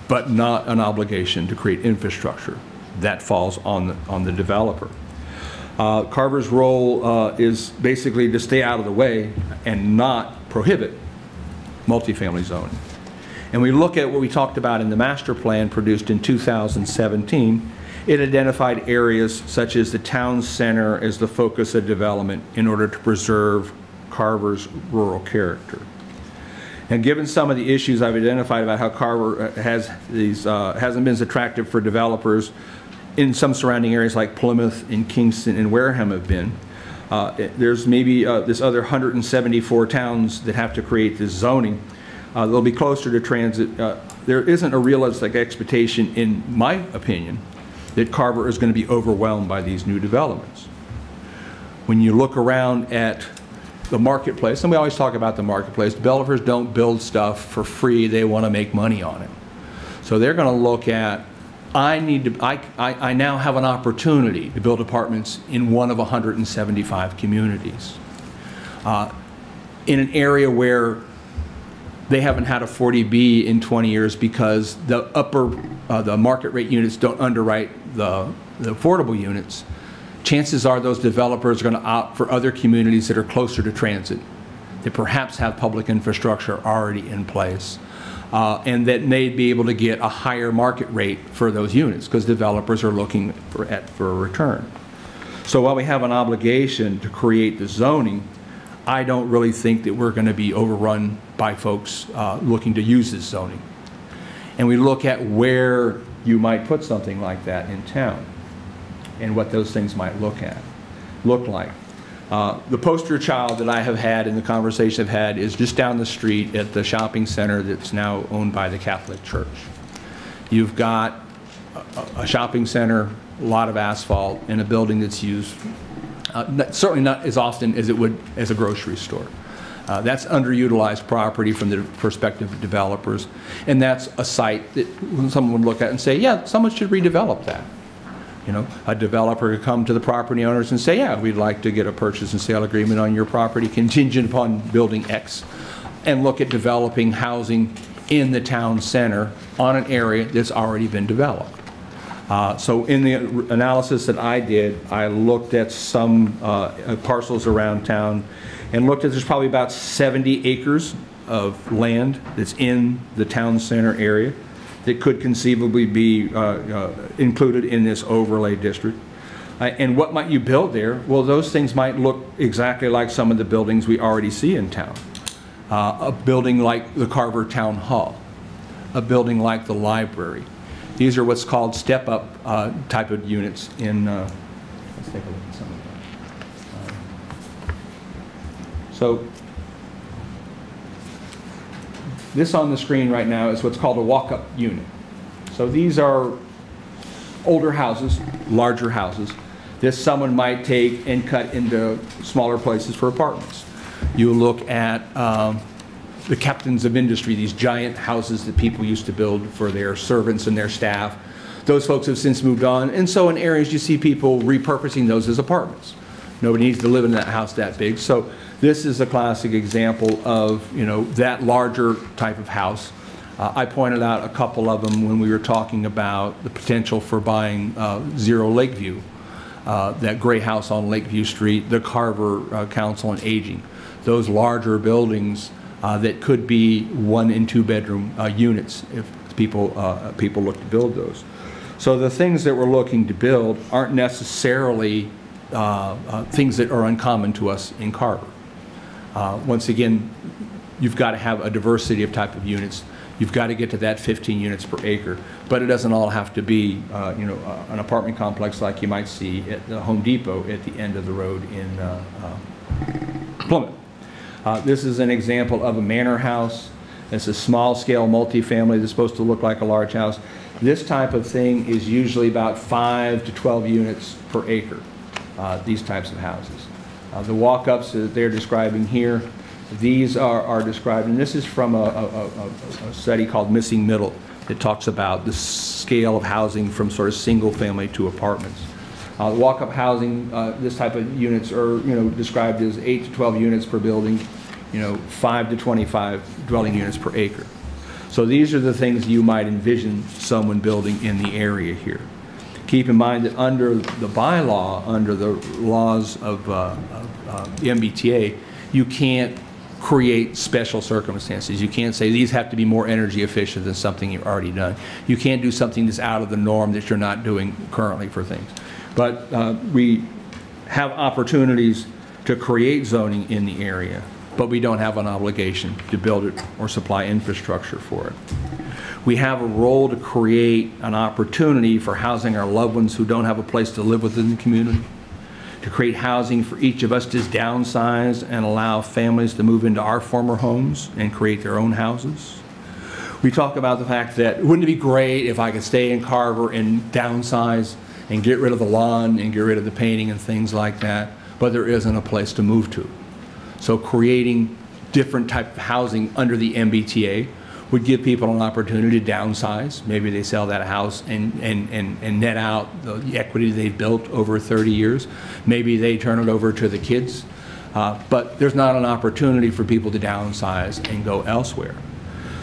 but not an obligation to create infrastructure. That falls on the developer. Carver's role is basically to stay out of the way and not prohibit multifamily zoning. And we look at what we talked about in the master plan produced in 2017. It identified areas such as the town center as the focus of development in order to preserve Carver's rural character. And given some of the issues I've identified about how Carver hasn't been as attractive for developers in some surrounding areas like Plymouth and Kingston and Wareham have been, there's maybe this other 174 towns that have to create this zoning. They'll be closer to transit. There isn't a realistic expectation, in my opinion, that Carver is going to be overwhelmed by these new developments. When you look around at the marketplace, and we always talk about the marketplace, developers don't build stuff for free, they want to make money on it. So they're going to look at, I now have an opportunity to build apartments in one of 175 communities. In an area where they haven't had a 40B in 20 years because the market rate units don't underwrite the affordable units. Chances are those developers are going to opt for other communities that are closer to transit, that perhaps have public infrastructure already in place, and that may be able to get a higher market rate for those units because developers are looking for a return. So while we have an obligation to create the zoning, I don't really think that we're going to be overrun by folks looking to use this zoning. And we look at where you might put something like that in town and what those things might look like. The poster child that I have had in the conversation I've had is just down the street at the shopping center that's now owned by the Catholic Church. You've got a shopping center, a lot of asphalt, and a building that's used certainly not as often as it would as a grocery store. That's underutilized property from the perspective of developers, and that's a site that someone would look at and say, yeah, someone should redevelop that. You know, a developer could come to the property owners and say, yeah, we'd like to get a purchase and sale agreement on your property contingent upon building X, and look at developing housing in the town center on an area that's already been developed. So in the analysis that I did, I looked at some parcels around town and looked at there's probably about 70 acres of land that's in the town center area that could conceivably be included in this overlay district. And what might you build there? Well, those things might look exactly like some of the buildings we already see in town. a building like the Carver Town Hall, a building like the library. These are what's called step-up type of units in, let's take a look at some of them. So this on the screen right now is what's called a walk-up unit. So these are older houses, larger houses. This someone might take and cut into smaller places for apartments. You look at the captains of industry, these giant houses that people used to build for their servants and their staff. Those folks have since moved on, and so in areas you see people repurposing those as apartments. Nobody needs to live in that house that big. So this is a classic example of, you know, that larger type of house. I pointed out a couple of them when we were talking about the potential for buying Zero Lakeview, that gray house on Lakeview Street, the Carver Council on Aging. Those larger buildings that could be 1- and 2-bedroom units if people look to build those. So the things that we're looking to build aren't necessarily things that are uncommon to us in Carver. Once again, you've got to have a diversity of type of units. You've got to get to that 15 units per acre, but it doesn't all have to be, you know, an apartment complex like you might see at the Home Depot at the end of the road in Plymouth. This is an example of a manor house. It's a small-scale multifamily that's supposed to look like a large house. This type of thing is usually about 5 to 12 units per acre, these types of houses. The walk-ups that they're describing here, these are described, and this is from a study called Missing Middle that talks about the scale of housing from sort of single-family to apartments. Walk-up housing, this type of units are, you know, described as 8 to 12 units per building, you know, 5 to 25 dwelling units per acre. So these are the things you might envision someone building in the area here. Keep in mind that under the bylaw, under the laws of the MBTA, you can't create special circumstances. You can't say these have to be more energy efficient than something you've already done. You can't do something that's out of the norm that you're not doing currently for things. But we have opportunities to create zoning in the area, but we don't have an obligation to build it or supply infrastructure for it. We have a role to create an opportunity for housing our loved ones who don't have a place to live within the community, to create housing for each of us to downsize and allow families to move into our former homes and create their own houses. We talk about the fact that wouldn't it be great if I could stay in Carver and downsize and get rid of the lawn and get rid of the painting and things like that, but there isn't a place to move to. So creating different type of housing under the MBTA would give people an opportunity to downsize. Maybe they sell that house and net out the equity they've built over 30 years. Maybe they turn it over to the kids. But there's not an opportunity for people to downsize and go elsewhere.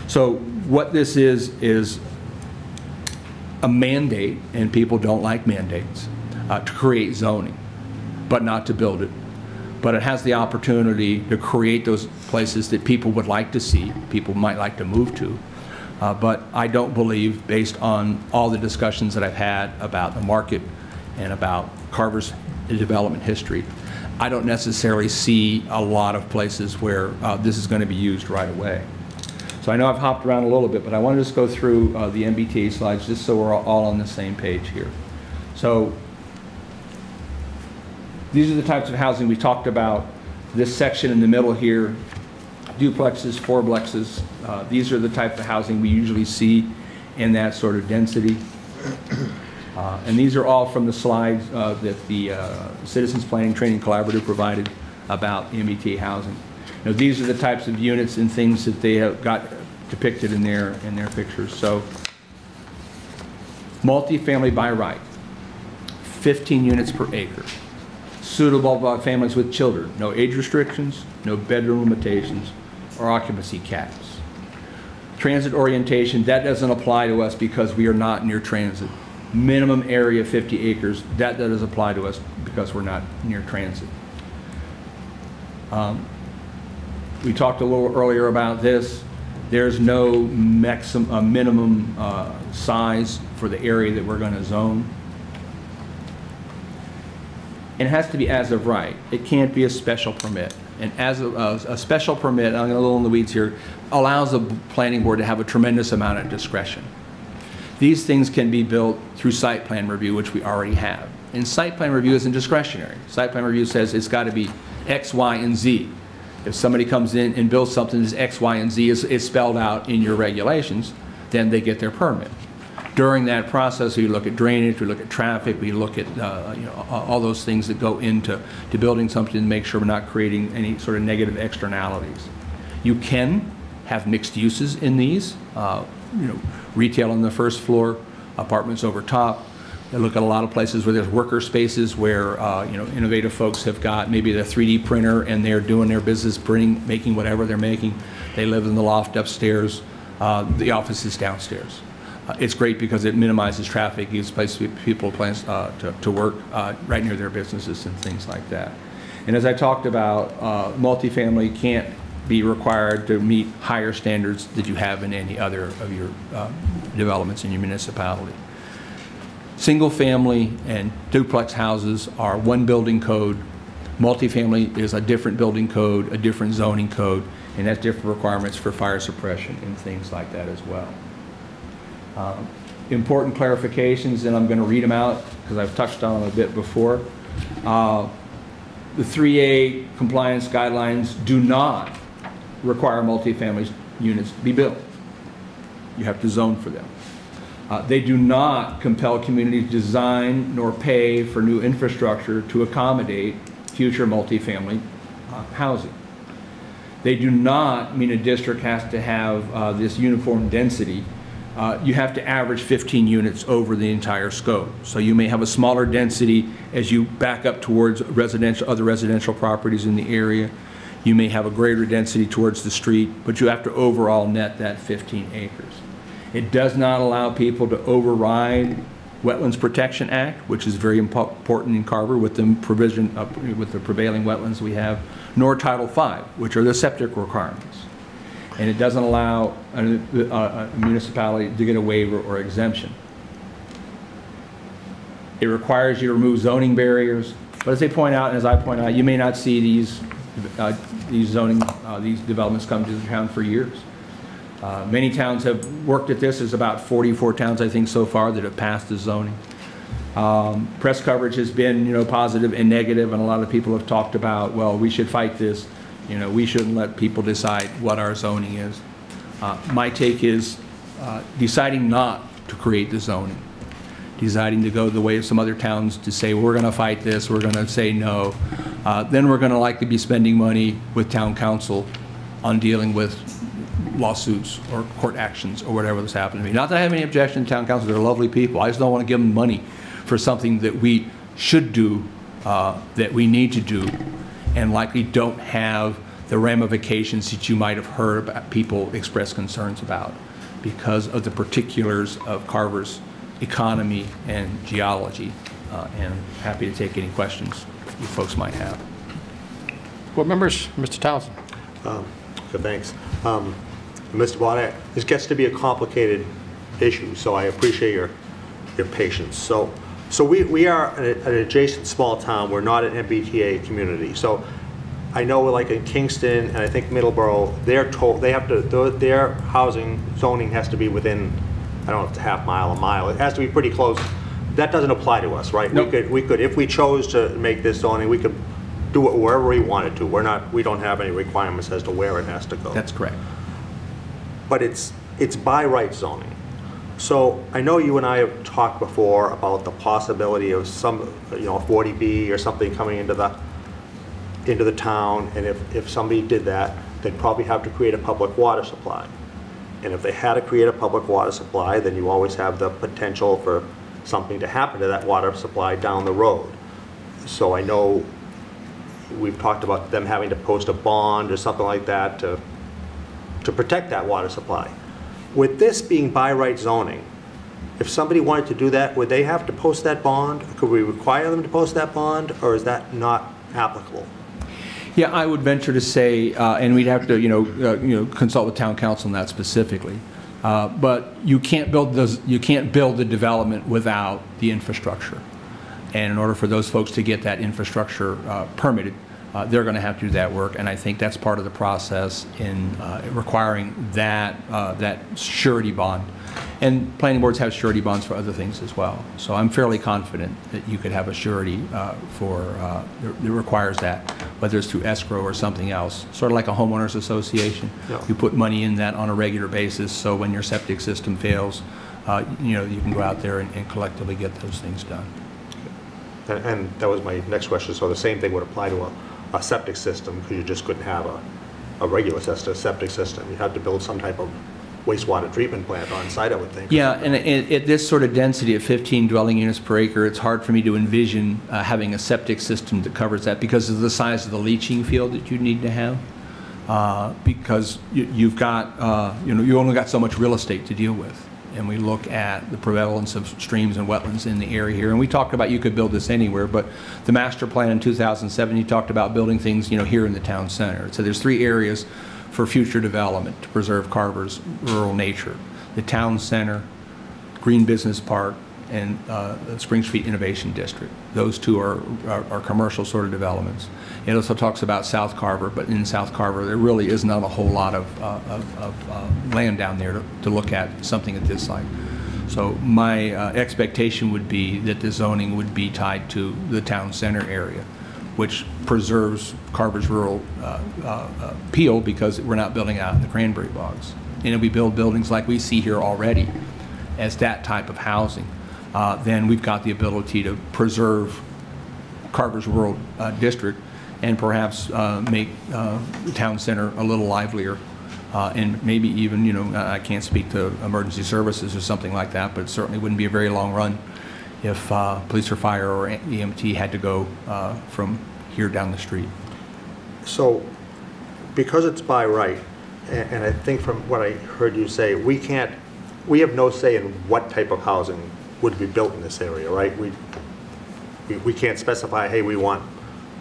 So what this is a mandate, and people don't like mandates, to create zoning, but not to build it. But it has the opportunity to create those places that people would like to see, people might like to move to. But I don't believe, based on all the discussions that I've had about the market and about Carver's development history, I don't necessarily see a lot of places where this is going to be used right away. So I know I've hopped around a little bit, but I want to just go through the MBTA slides just so we're all on the same page here. So these are the types of housing we talked about. This section in the middle here, duplexes, fourplexes, these are the type of housing we usually see in that sort of density. And these are all from the slides that the Citizens Planning Training Collaborative provided about MBTA housing. Now, these are the types of units and things that they have got depicted in their pictures. So, multifamily by right, 15 units per acre. Suitable by families with children, no age restrictions, no bedroom limitations, or occupancy caps. Transit orientation, that doesn't apply to us because we are not near transit. Minimum area 50 acres, that does apply to us because we're not near transit. We talked a little earlier about this. There's no minimum size for the area that we're going to zone. And it has to be as of right. It can't be a special permit. And as a special permit, I'm a little in the weeds here, allows the planning board to have a tremendous amount of discretion. These things can be built through site plan review, which we already have. And site plan review isn't discretionary. Site plan review says it's got to be X, Y, and Z. If somebody comes in and builds something that's X, Y, and Z is spelled out in your regulations, then they get their permit. During that process, we look at drainage, we look at traffic, we look at all those things that go into building something to make sure we're not creating any sort of negative externalities. You can have mixed uses in these, retail on the first floor, apartments over top. I look at a lot of places where there's worker spaces where innovative folks have got maybe their 3D printer and they're doing their business printing, making whatever they're making. They live in the loft upstairs. The office is downstairs. It's great because it minimizes traffic, gives places for people plans to work right near their businesses and things like that. And as I talked about, multifamily can't be required to meet higher standards that you have in any other of your developments in your municipality. Single family and duplex houses are one building code. Multifamily is a different building code, a different zoning code, and has different requirements for fire suppression and things like that as well. Important clarifications, and I'm going to read them out because I've touched on them a bit before. The 3A compliance guidelines do not require multifamily units to be built. You have to zone for them. They do not compel communities to design nor pay for new infrastructure to accommodate future multifamily housing. They do not mean a district has to have this uniform density. You have to average 15 units over the entire scope. So you may have a smaller density as you back up towards other residential properties in the area. You may have a greater density towards the street, but you have to overall net that 15 acres. It does not allow people to override Wetlands Protection Act, which is very important in Carver with the provision with the prevailing wetlands we have, nor Title V, which are the septic requirements. And it doesn't allow a municipality to get a waiver or exemption. It requires you to remove zoning barriers, but as they point out, and as I point out, you may not see these developments come to the town for years. Many towns have worked at this. There's about 44 towns, I think, so far that have passed the zoning. Press coverage has been, positive and negative, and a lot of people have talked about, well, we should fight this. We shouldn't let people decide what our zoning is. My take is deciding not to create the zoning, deciding to go the way of some other towns to say, we're going to fight this, we're going to say no. Then we're going to likely be spending money with town council on dealing with lawsuits or court actions or whatever that's happening to me. Not that I have any objection to town council, they're lovely people. I just don't want to give them money for something that we should do, that we need to do, and likely don't have the ramifications that you might have heard about people express concerns about because of the particulars of Carver's economy and geology. And I'm happy to take any questions you folks might have. Board members, Mr. Townsend. Good, thanks. Mr. Bonnet, this gets to be a complicated issue, so I appreciate your patience. So we are an adjacent small town. We're not an MBTA community. So I know, like in Kingston and I think Middleborough, they're told they have to their housing zoning has to be within, I don't know if it's a half mile, a mile. It has to be pretty close. That doesn't apply to us, right? Nope. We could if we chose to make this zoning, we could do it wherever we wanted to. We don't have any requirements as to where it has to go. That's correct. But it's by right zoning. So I know you and I have talked before about the possibility of some, 40B or something coming into the town, and if somebody did that, they'd probably have to create a public water supply. And if they had to create a public water supply, then you always have the potential for something to happen to that water supply down the road. So I know we've talked about them having to post a bond or something like that to protect that water supply. With this being by right zoning, if somebody wanted to do that, would they have to post that bond? Could we require them to post that bond, or is that not applicable? Yeah, I would venture to say, and we'd have to, consult with town council on that specifically. But you can't build the development without the infrastructure. And in order for those folks to get that infrastructure permitted, they're going to have to do that work, and I think that's part of the process in requiring that surety bond. And planning boards have surety bonds for other things as well. So I'm fairly confident that you could have a surety that requires that, whether it's through escrow or something else, sort of like a homeowners association. Yeah. You put money in that on a regular basis, so when your septic system fails, you can go out there and collectively get those things done. And that was my next question. So the same thing would apply to a septic system, because you just couldn't have a regular septic system. You had to build some type of wastewater treatment plant on site, I would think. Yeah, and at this sort of density of 15 dwelling units per acre, it's hard for me to envision having a septic system that covers that because of the size of the leaching field that you need to have. Because you've got, you only got so much real estate to deal with. And we look at the prevalence of streams and wetlands in the area here. And we talked about you could build this anywhere, but the master plan in 2007, you talked about building things, here in the town center. So there's 3 areas for future development to preserve Carver's rural nature: the town center, Green Business Park, and the Spring Street Innovation District. Those 2 are commercial sort of developments. It also talks about South Carver, but in South Carver there really is not a whole lot of land down there to look at something at this site. So my expectation would be that the zoning would be tied to the town center area, which preserves Carver's rural appeal because we're not building out in the cranberry bogs. And if we build buildings like we see here already as that type of housing, then we've got the ability to preserve Carver's rural district and perhaps make the town center a little livelier. And maybe even, I can't speak to emergency services or something like that, but it certainly wouldn't be a very long run if police or fire or EMT had to go from here down the street. So, because it's by right, and I think from what I heard you say, we have no say in what type of housing would be built in this area, right? We can't specify, hey, we want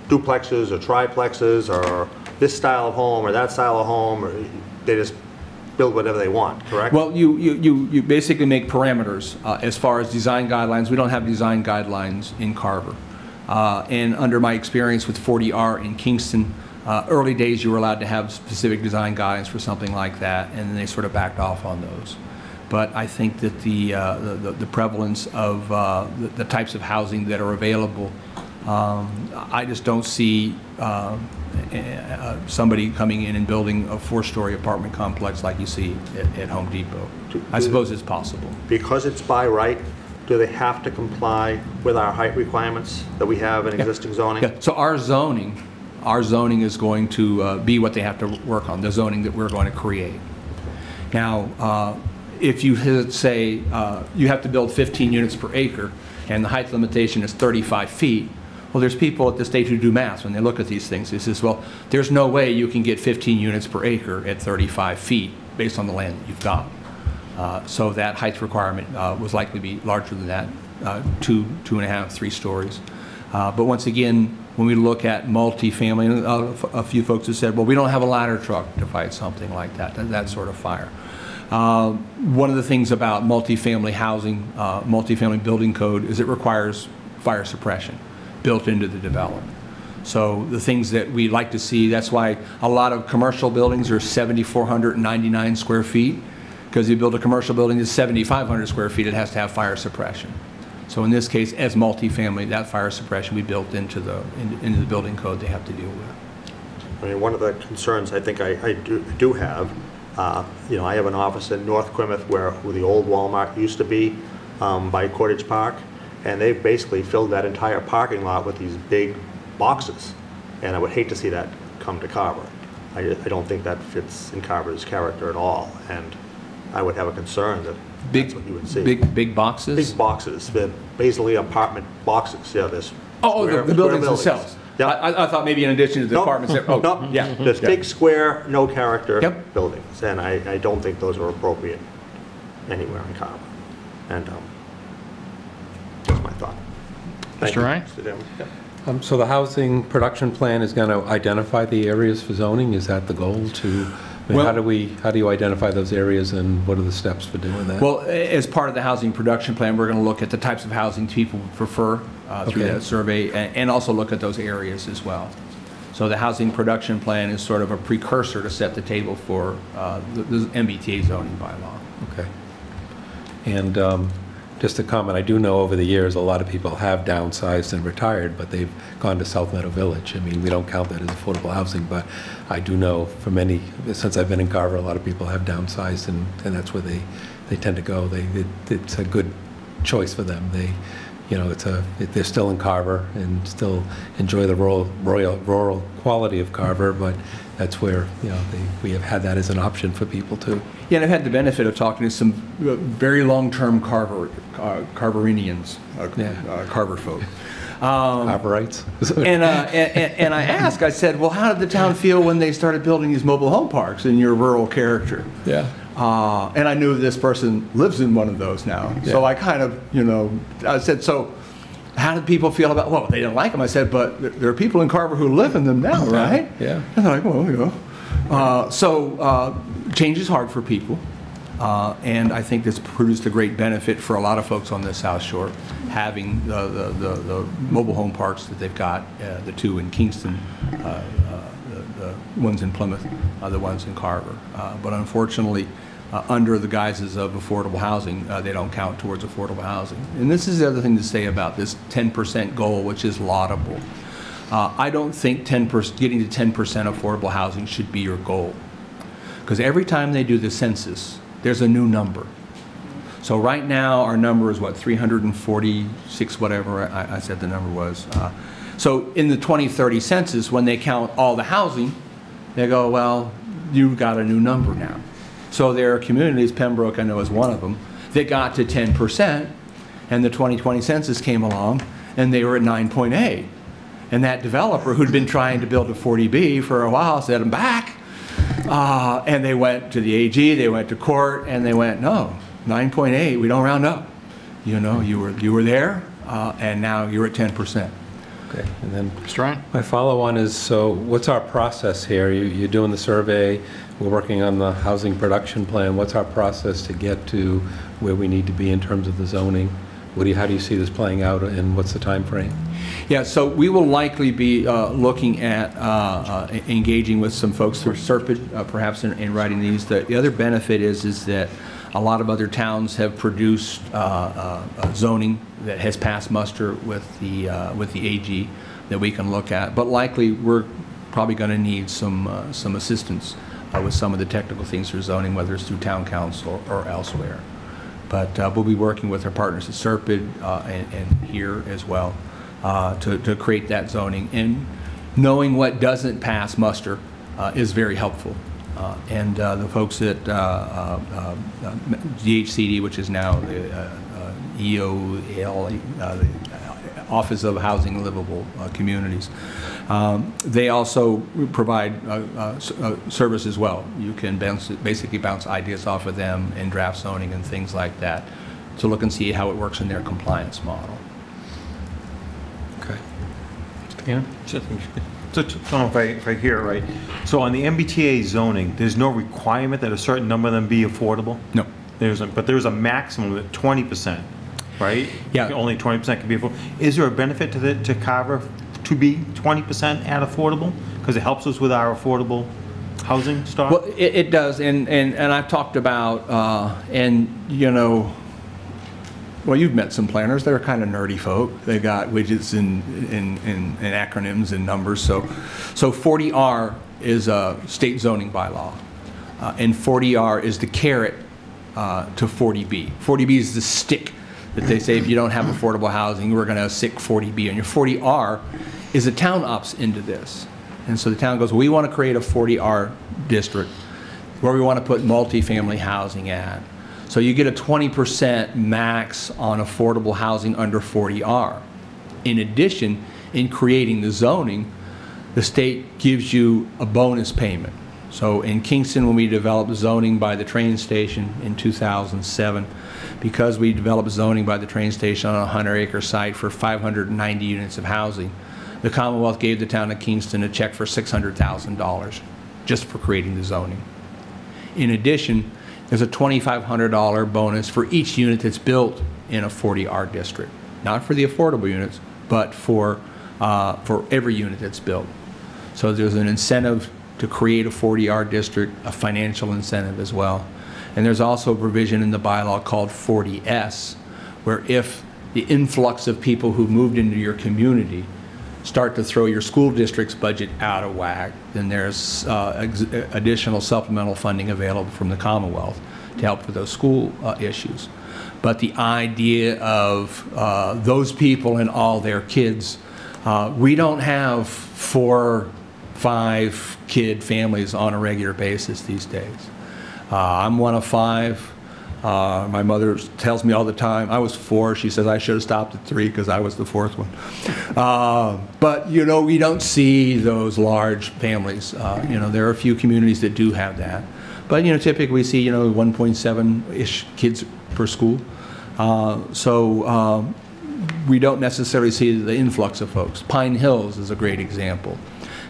duplexes or triplexes or this style of home or that style of home, or they just build whatever they want, correct? Well, you basically make parameters as far as design guidelines. We don't have design guidelines in Carver. And under my experience with 40R in Kingston, early days you were allowed to have specific design guidelines for something like that, and then they sort of backed off on those. But I think that the prevalence of the types of housing that are available, I just don't see somebody coming in and building a 4-story apartment complex like you see at Home Depot. I suppose it's possible. Because it's by right, do they have to comply with our height requirements that we have in existing zoning? Yeah. So our zoning is going to be what they have to work on, the zoning that we're going to create. Now, if you say you have to build 15 units per acre and the height limitation is 35 feet, well, there's people at the state who do math when they look at these things. They says, well, there's no way you can get 15 units per acre at 35 feet based on the land that you've got. So that height requirement was likely to be larger than that, 2.5, 3 stories. But once again, when we look at multifamily, and a few folks have said, well, we don't have a ladder truck to fight something like that sort of fire. One of the things about multifamily housing, multifamily building code, is it requires fire suppression built into the development. So the things that we like to see, that's why a lot of commercial buildings are 7,499 square feet, because you build a commercial building that's 7,500 square feet, it has to have fire suppression. So in this case, as multifamily, that fire suppression we built into the building code they have to deal with. I mean, one of the concerns I think I do have, I have an office in North Plymouth where the old Walmart used to be by Cottage Park, and they've basically filled that entire parking lot with these big boxes, and I would hate to see that come to Carver. I don't think that fits in Carver's character at all, and I would have a concern that that's what you would see. Big boxes? Big boxes. They're basically apartment boxes. Yeah, there's the buildings themselves. Yeah. I thought maybe in addition to the apartments. No, yeah. There's big square, no character Yep. buildings, and I don't think those are appropriate anywhere in Carver. And that's my thought. Thank Mr. you, Ryan? Mr. Chairman. Yep. So the housing production plan is going to identify the areas for zoning? Is that the goal, to I mean, Well- how do you identify those areas, and what are the steps for doing that? Well, as part of the housing production plan, we're going to look at the types of housing people prefer through Okay. that survey, and also look at those areas as well. So the housing production plan is sort of a precursor to set the table for the MBTA zoning bylaw. Okay. And just a comment, I do know over the years, a lot of people have downsized and retired, but they've gone to South Meadow Village. I mean, we don't count that as affordable housing, but I do know for many, since I've been in Carver, a lot of people have downsized, and that's where they tend to go. It's a good choice for them. They're still in Carver and still enjoy the rural quality of Carver, but that's where, we have had that as an option for people too. Yeah, and I've had the benefit of talking to some very long-term Carverinians, Carver folk. Carverites? And I asked, I said, well, how did the town feel when they started building these mobile home parks in your rural character? Yeah. And I knew this person lives in one of those now. Yeah. So I kind of, I said, so how did people feel about, well, they didn't like them. I said, but there are people in Carver who live in them now, right? Yeah. And they're like, well, So change is hard for people. And I think this produced a great benefit for a lot of folks on the South Shore, having the mobile home parks that they've got, the two in Kingston, the ones in Plymouth, the ones in Carver. But unfortunately, under the guises of affordable housing, they don't count towards affordable housing. And this is the other thing to say about this 10% goal, which is laudable. I don't think getting to 10% affordable housing should be your goal. Because every time they do the census, there's a new number. So right now, our number is what, 346, whatever I said the number was. So in the 2030 census, when they count all the housing, they go, well, you've got a new number now. So there are communities, Pembroke I know is one of them, that got to 10%, and the 2020 census came along, and they were at 9.8. And that developer who'd been trying to build a 40B for a while said, I'm back. And they went to the AG, they went to court, and they went, no, 9.8, we don't round up. You were there, and now you're at 10%. Okay, and then Mr. Ryan? my follow-on is, so what's our process here? You're doing the survey, we're working on the housing production plan. What's our process to get to where we need to be in terms of the zoning? How do you see this playing out, and what's the time frame? Yeah, so we will likely be looking at engaging with some folks through SERPID, perhaps in writing these. The other benefit is that a lot of other towns have produced zoning that has passed muster with the AG that we can look at. But likely, we're probably going to need some assistance with some of the technical things through zoning, whether it's through town council or elsewhere. But we'll be working with our partners at SERPID and here as well to create that zoning. And knowing what doesn't pass muster is very helpful. And the folks at DHCD, which is now the EOL, the Office of Housing and Livable Communities, they also provide service as well. You can basically bounce ideas off of them in draft zoning and things like that to look and see how it works in their compliance model. Okay. So, Tom, if I hear it right, so on the MBTA zoning, there's no requirement that a certain number of them be affordable? No. But there's a maximum of 20%, right? Yeah. Only 20% can be affordable. Is there a benefit to Carver to be 20% at affordable? Because it helps us with our affordable housing stock? Well, it does, and I've talked about, well, you've met some planners. They're kind of nerdy folk. They got widgets and acronyms and numbers. So 40R is a state zoning bylaw, and 40R is the carrot to 40B. 40B is the stick that they say if you don't have affordable housing, we're going to sick 40B on your 40R. Is the town opts into this, and so the town goes, we want to create a 40R district where we want to put multifamily housing at. So you get a 20% max on affordable housing under 40R. In addition, in creating the zoning, the state gives you a bonus payment. So in Kingston, when we developed zoning by the train station in 2007, because we developed zoning by the train station on a 100-acre site for 590 units of housing, the Commonwealth gave the town of Kingston a check for $600,000 just for creating the zoning. In addition, there's a $2,500 bonus for each unit that's built in a 40R district. Not for the affordable units, but for every unit that's built. So there's an incentive to create a 40R district, a financial incentive as well. And there's also a provision in the bylaw called 40S, where if the influx of people who moved into your community start to throw your school district's budget out of whack, then there's additional supplemental funding available from the Commonwealth to help with those school issues. But the idea of those people and all their kids, we don't have 4, 5 kid families on a regular basis these days. I'm one of 5. My mother tells me all the time, I was 4. She says I should have stopped at 3 because I was the 4th one. But, you know, we don't see those large families. You know, there are a few communities that do have that. But, you know, typically we see, you know, 1.7-ish kids per school. So we don't necessarily see the influx of folks. Pine Hills is a great example.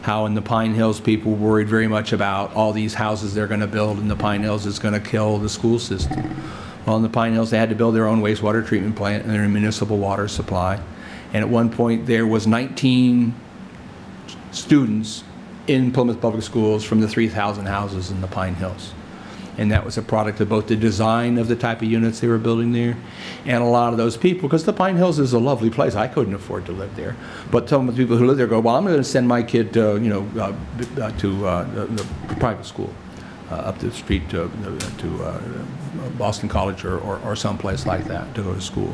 How in the Pine Hills people worried very much about all these houses they're going to build in the Pine Hills is going to kill the school system. Well, in the Pine Hills they had to build their own wastewater treatment plant and their municipal water supply. And at one point there was 19 students in Plymouth Public Schools from the 3,000 houses in the Pine Hills. And that was a product of both the design of the type of units they were building there and a lot of those people, because the Pine Hills is a lovely place. I couldn't afford to live there. But some of the people who live there go, well, I'm going to send my kid to, you know, the private school up the street to Boston College or someplace like that to go to school.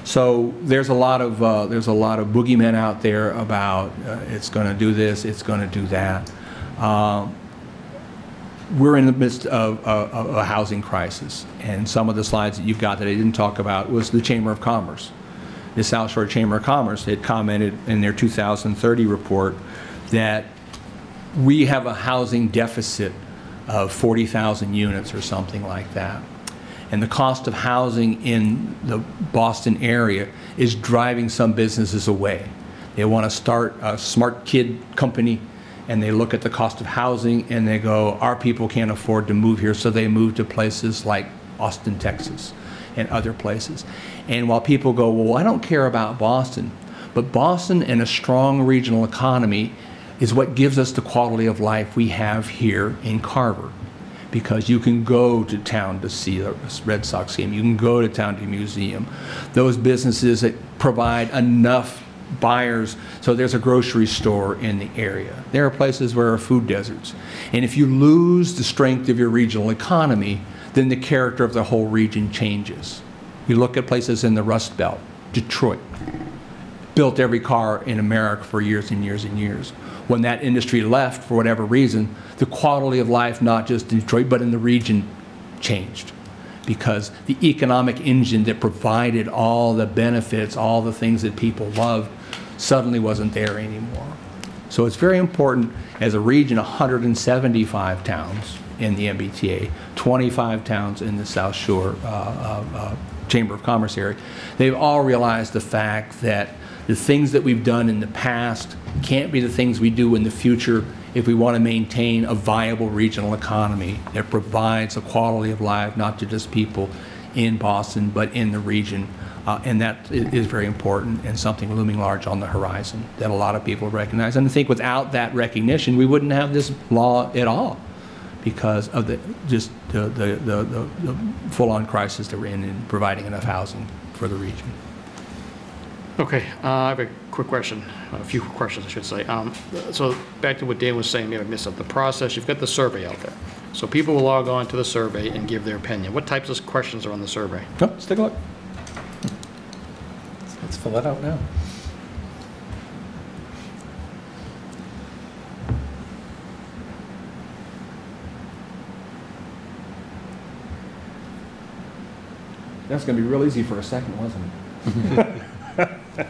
So there's a lot of boogeymen out there about it's going to do this, it's going to do that. We're in the midst of a housing crisis, and some of the slides that you've got that I didn't talk about was the Chamber of Commerce. The South Shore Chamber of Commerce had commented in their 2030 report that we have a housing deficit of 40,000 units or something like that. And the cost of housing in the Boston area is driving some businesses away. They want to start a smart kid company, and they look at the cost of housing and they go, our people can't afford to move here, so they move to places like Austin, Texas, and other places. And while people go, well, I don't care about Boston, but Boston and a strong regional economy is what gives us the quality of life we have here in Carver. Because you can go to town to see a Red Sox game, you can go to town to a museum. Those businesses that provide enough buyers, so there's a grocery store in the area. There are places where are food deserts. And if you lose the strength of your regional economy, then the character of the whole region changes. You look at places in the Rust Belt, Detroit, built every car in America for years and years and years. When that industry left, for whatever reason, the quality of life, not just in Detroit, but in the region, changed. Because the economic engine that provided all the benefits, all the things that people loved, suddenly wasn't there anymore. So it's very important, as a region, 175 towns in the MBTA, 25 towns in the South Shore Chamber of Commerce area. They've all realized the fact that the things that we've done in the past can't be the things we do in the future if we want to maintain a viable regional economy that provides a quality of life not to just people in Boston but in the region. And that is very important and something looming large on the horizon that a lot of people recognize. And I think without that recognition, we wouldn't have this law at all because of the full-on crisis that we're in providing enough housing for the region. Okay, I have a quick question, a few questions I should say. So back to what Dan was saying, maybe I missed up the process. You've got the survey out there. So people will log on to the survey and give their opinion. What types of questions are on the survey? Oh, let's take a look. Let's fill that out now. That's going to be real easy for a second, wasn't it? Let's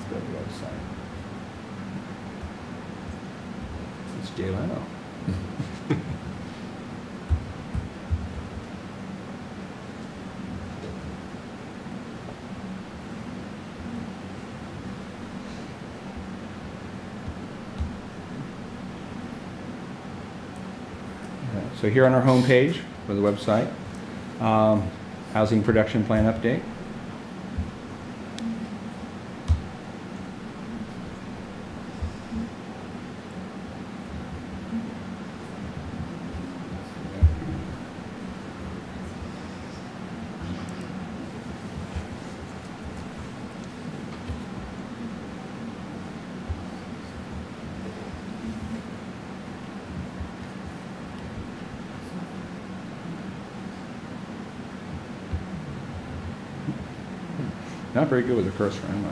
go to the website. It's Jay Leno. So here on our homepage for the website, housing production plan update. Not very good with the cursor, am I?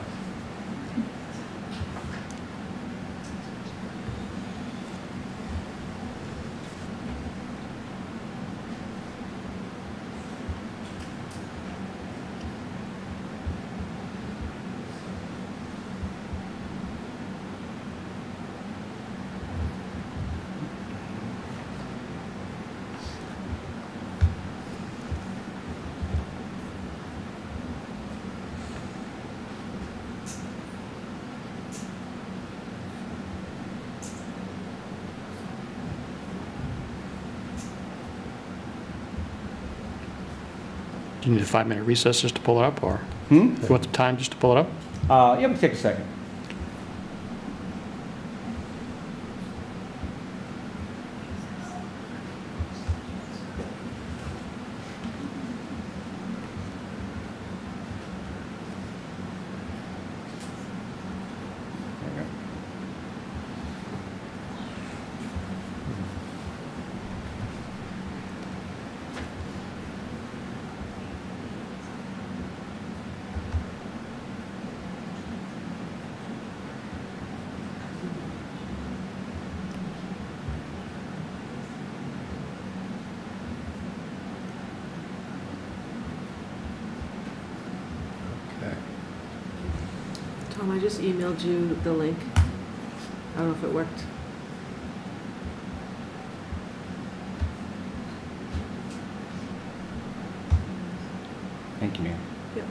Do you need a 5-minute recess just to pull it up, or Hmm? you want the time just to pull it up? Yeah, we take a second. There you go. Okay. Tom, I just emailed you the link. I don't know if it worked. Thank you, ma'am. Yep.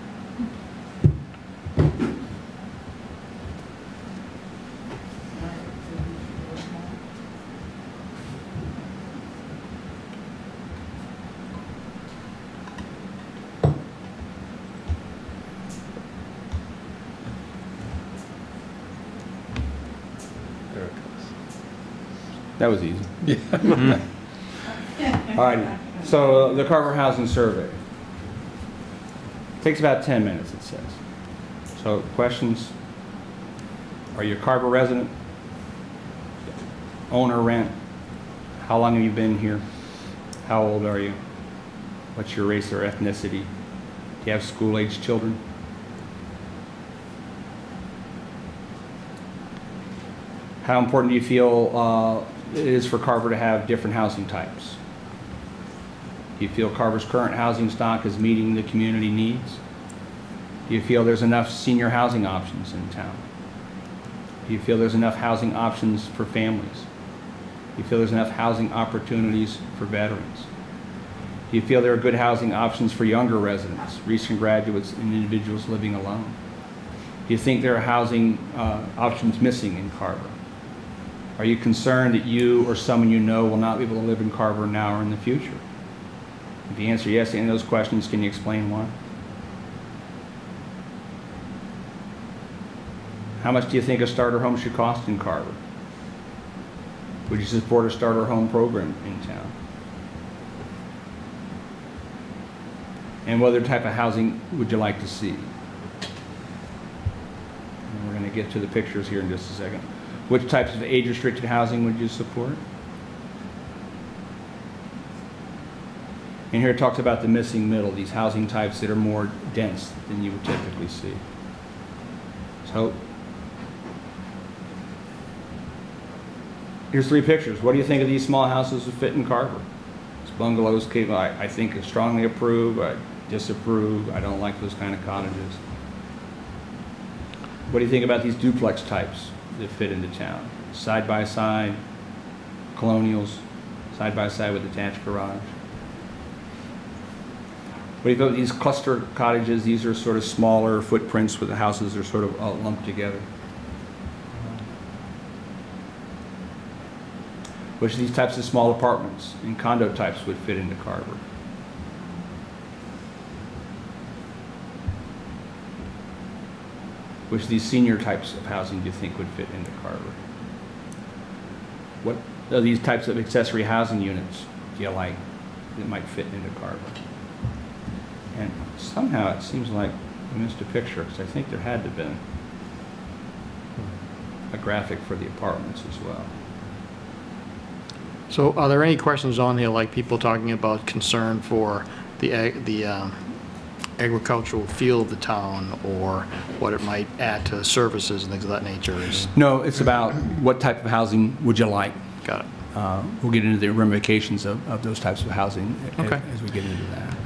There it goes. That was easy. All right, so the Carver Housing Survey. Takes about 10 minutes, it says. So questions, are you a Carver resident? Owner, rent? How long have you been here? How old are you? What's your race or ethnicity? Do you have school-aged children? How important do you feel it is for Carver to have different housing types? Do you feel Carver's current housing stock is meeting the community needs? Do you feel there's enough senior housing options in town? Do you feel there's enough housing options for families? Do you feel there's enough housing opportunities for veterans? Do you feel there are good housing options for younger residents, recent graduates, and individuals living alone? Do you think there are housing options missing in Carver? Are you concerned that you or someone you know will not be able to live in Carver now or in the future? If you answer yes to any of those questions, can you explain why? How much do you think a starter home should cost in Carver? Would you support a starter home program in town? And what other type of housing would you like to see? And we're going to get to the pictures here in just a second. Which types of age-restricted housing would you support? And here it talks about the missing middle, these housing types that are more dense than you would typically see. So, here's 3 pictures. What do you think of these small houses that fit in Carver? These bungalows, I think I strongly approve, I disapprove, I don't like those kind of cottages. What do you think about these duplex types that fit into town? Side by side, colonials, side by side with attached garage. What do you think about these cluster cottages? These are sort of smaller footprints where the houses are sort of all lumped together. Which of these types of small apartments and condo types would fit into Carver? Which of these senior types of housing do you think would fit into Carver? What are these types of accessory housing units do you like that might fit into Carver? And somehow it seems like I missed a picture, because I think there had to have been a graphic for the apartments as well. So are there any questions on here, like people talking about concern for the agricultural feel of the town, or what it might add to services and things of that nature? No, it's about what type of housing would you like. Got it. We'll get into the ramifications of those types of housing Okay. as we get into that.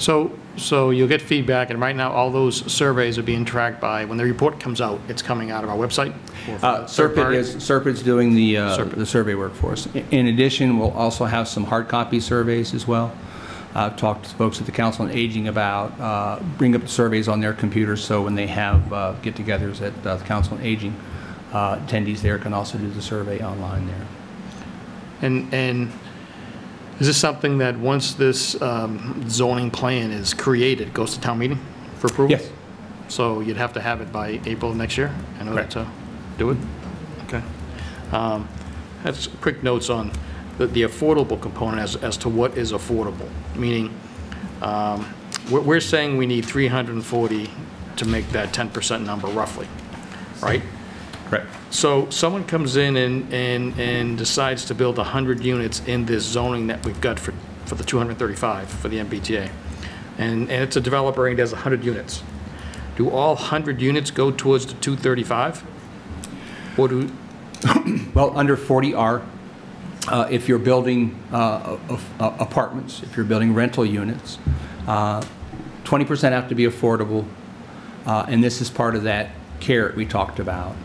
So you'll get feedback, and right now all those surveys are being tracked by, when the report comes out, it's coming out of our website? Serpent's doing the survey work for us. In addition, we'll also have some hard copy surveys as well. I've talked to folks at the Council on Aging about bring up the surveys on their computers, so when they have get-togethers at the Council on Aging, attendees there can also do the survey online there. And is this something that once this zoning plan is created, goes to town meeting for approval? Yes. So you'd have to have it by April of next year in order to do it? Okay. That's quick notes on the affordable component as to what is affordable, meaning we're saying we need 340 to make that 10% number roughly, right? Correct. So someone comes in and decides to build 100 units in this zoning that we've got for the 235 for the MBTA, and it's a developer and he does 100 units. Do all 100 units go towards the 235? Or do... Well, under 40R, if you're building apartments, if you're building rental units, 20% have to be affordable, and this is part of that carrot we talked about.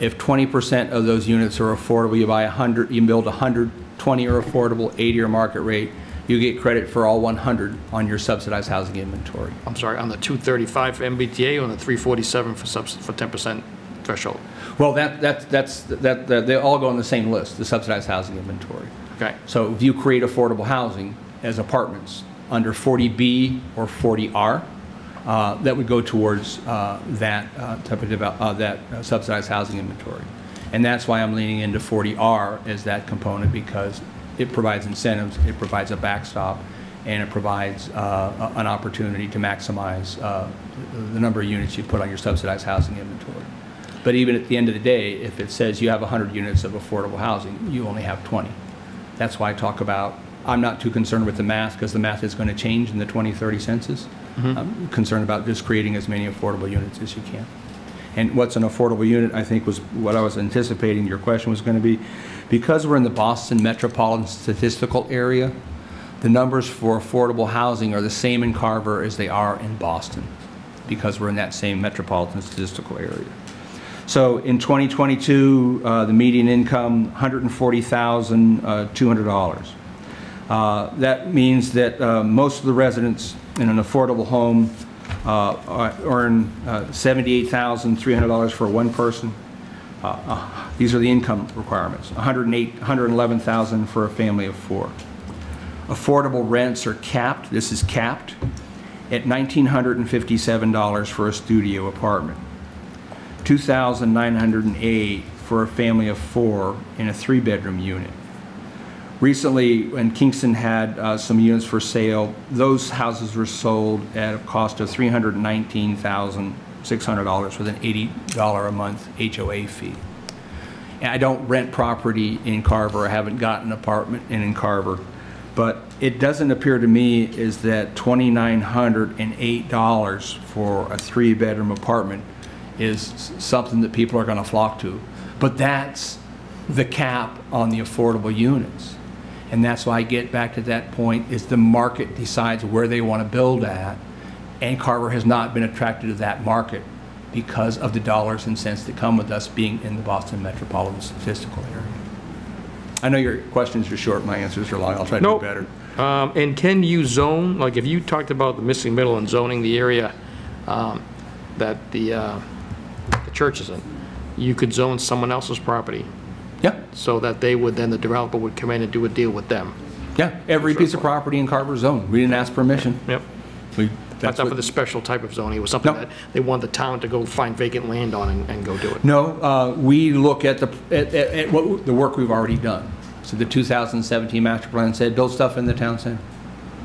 If 20% of those units are affordable, you buy 100, you build 100, 20 are affordable, 80 are market rate, you get credit for all 100 on your subsidized housing inventory. I'm sorry, on the 235 for MBTA or on the 347 for 10% threshold? Well, they all go on the same list, the subsidized housing inventory. Okay. So if you create affordable housing as apartments under 40B or 40R, that would go towards that type of that subsidized housing inventory. And that's why I'm leaning into 40R as that component, because it provides incentives, it provides a backstop, and it provides an opportunity to maximize the number of units you put on your subsidized housing inventory. But even at the end of the day, if it says you have 100 units of affordable housing, you only have 20. That's why I talk about, I'm not too concerned with the math, because the math is going to change in the 2030 census. I'm concerned about just creating as many affordable units as you can. And what's an affordable unit, I think, was what I was anticipating your question was going to be. Because we're in the Boston metropolitan statistical area, the numbers for affordable housing are the same in Carver as they are in Boston, because we're in that same metropolitan statistical area. So in 2022, the median income, $140,200. That means that most of the residents in an affordable home earn $78,300 for one person. These are the income requirements. $111,000 for a family of 4. Affordable rents are capped. This is capped at $1,957 for a studio apartment. $2,908 for a family of 4 in a 3-bedroom unit. Recently, when Kingston had some units for sale, those houses were sold at a cost of $319,600 with an $80 a month HOA fee. And I don't rent property in Carver. I haven't got an apartment in Carver. But it doesn't appear to me is that $2,908 for a 3-bedroom apartment is something that people are going to flock to. But that's the cap on the affordable units. And that's why I get back to that point, is the market decides where they want to build at, and Carver has not been attracted to that market because of the dollars and cents that come with us being in the Boston metropolitan statistical area. I know your questions are short, my answers are long. I'll try to do better. And can you zone, like if you talked about the missing middle and zoning the area that the church is in, you could zone someone else's property Yeah. So that they would, then the developer would come in and do a deal with them. Yeah, every piece of property in Carver zone. We didn't ask permission. Yep. That's not for the special type of zoning. It was something that they wanted the town to go find vacant land on and go do it. No, we look at the work we've already done. So the 2017 master plan said build stuff in the town center.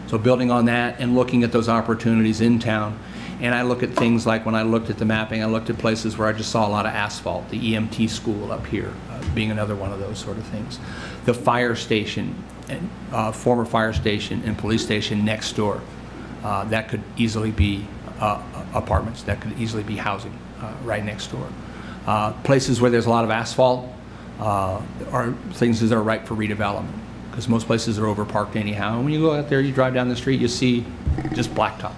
So building on that and looking at those opportunities in town. And I look at things like when I looked at the mapping, I looked at places where I just saw a lot of asphalt. The EMT school up here being another one of those sort of things. The fire station, and former fire station and police station next door. That could easily be apartments. That could easily be housing right next door. Places where there's a lot of asphalt are things that are ripe for redevelopment, because most places are overparked anyhow. And when you go out there, you drive down the street, you see just blacktop.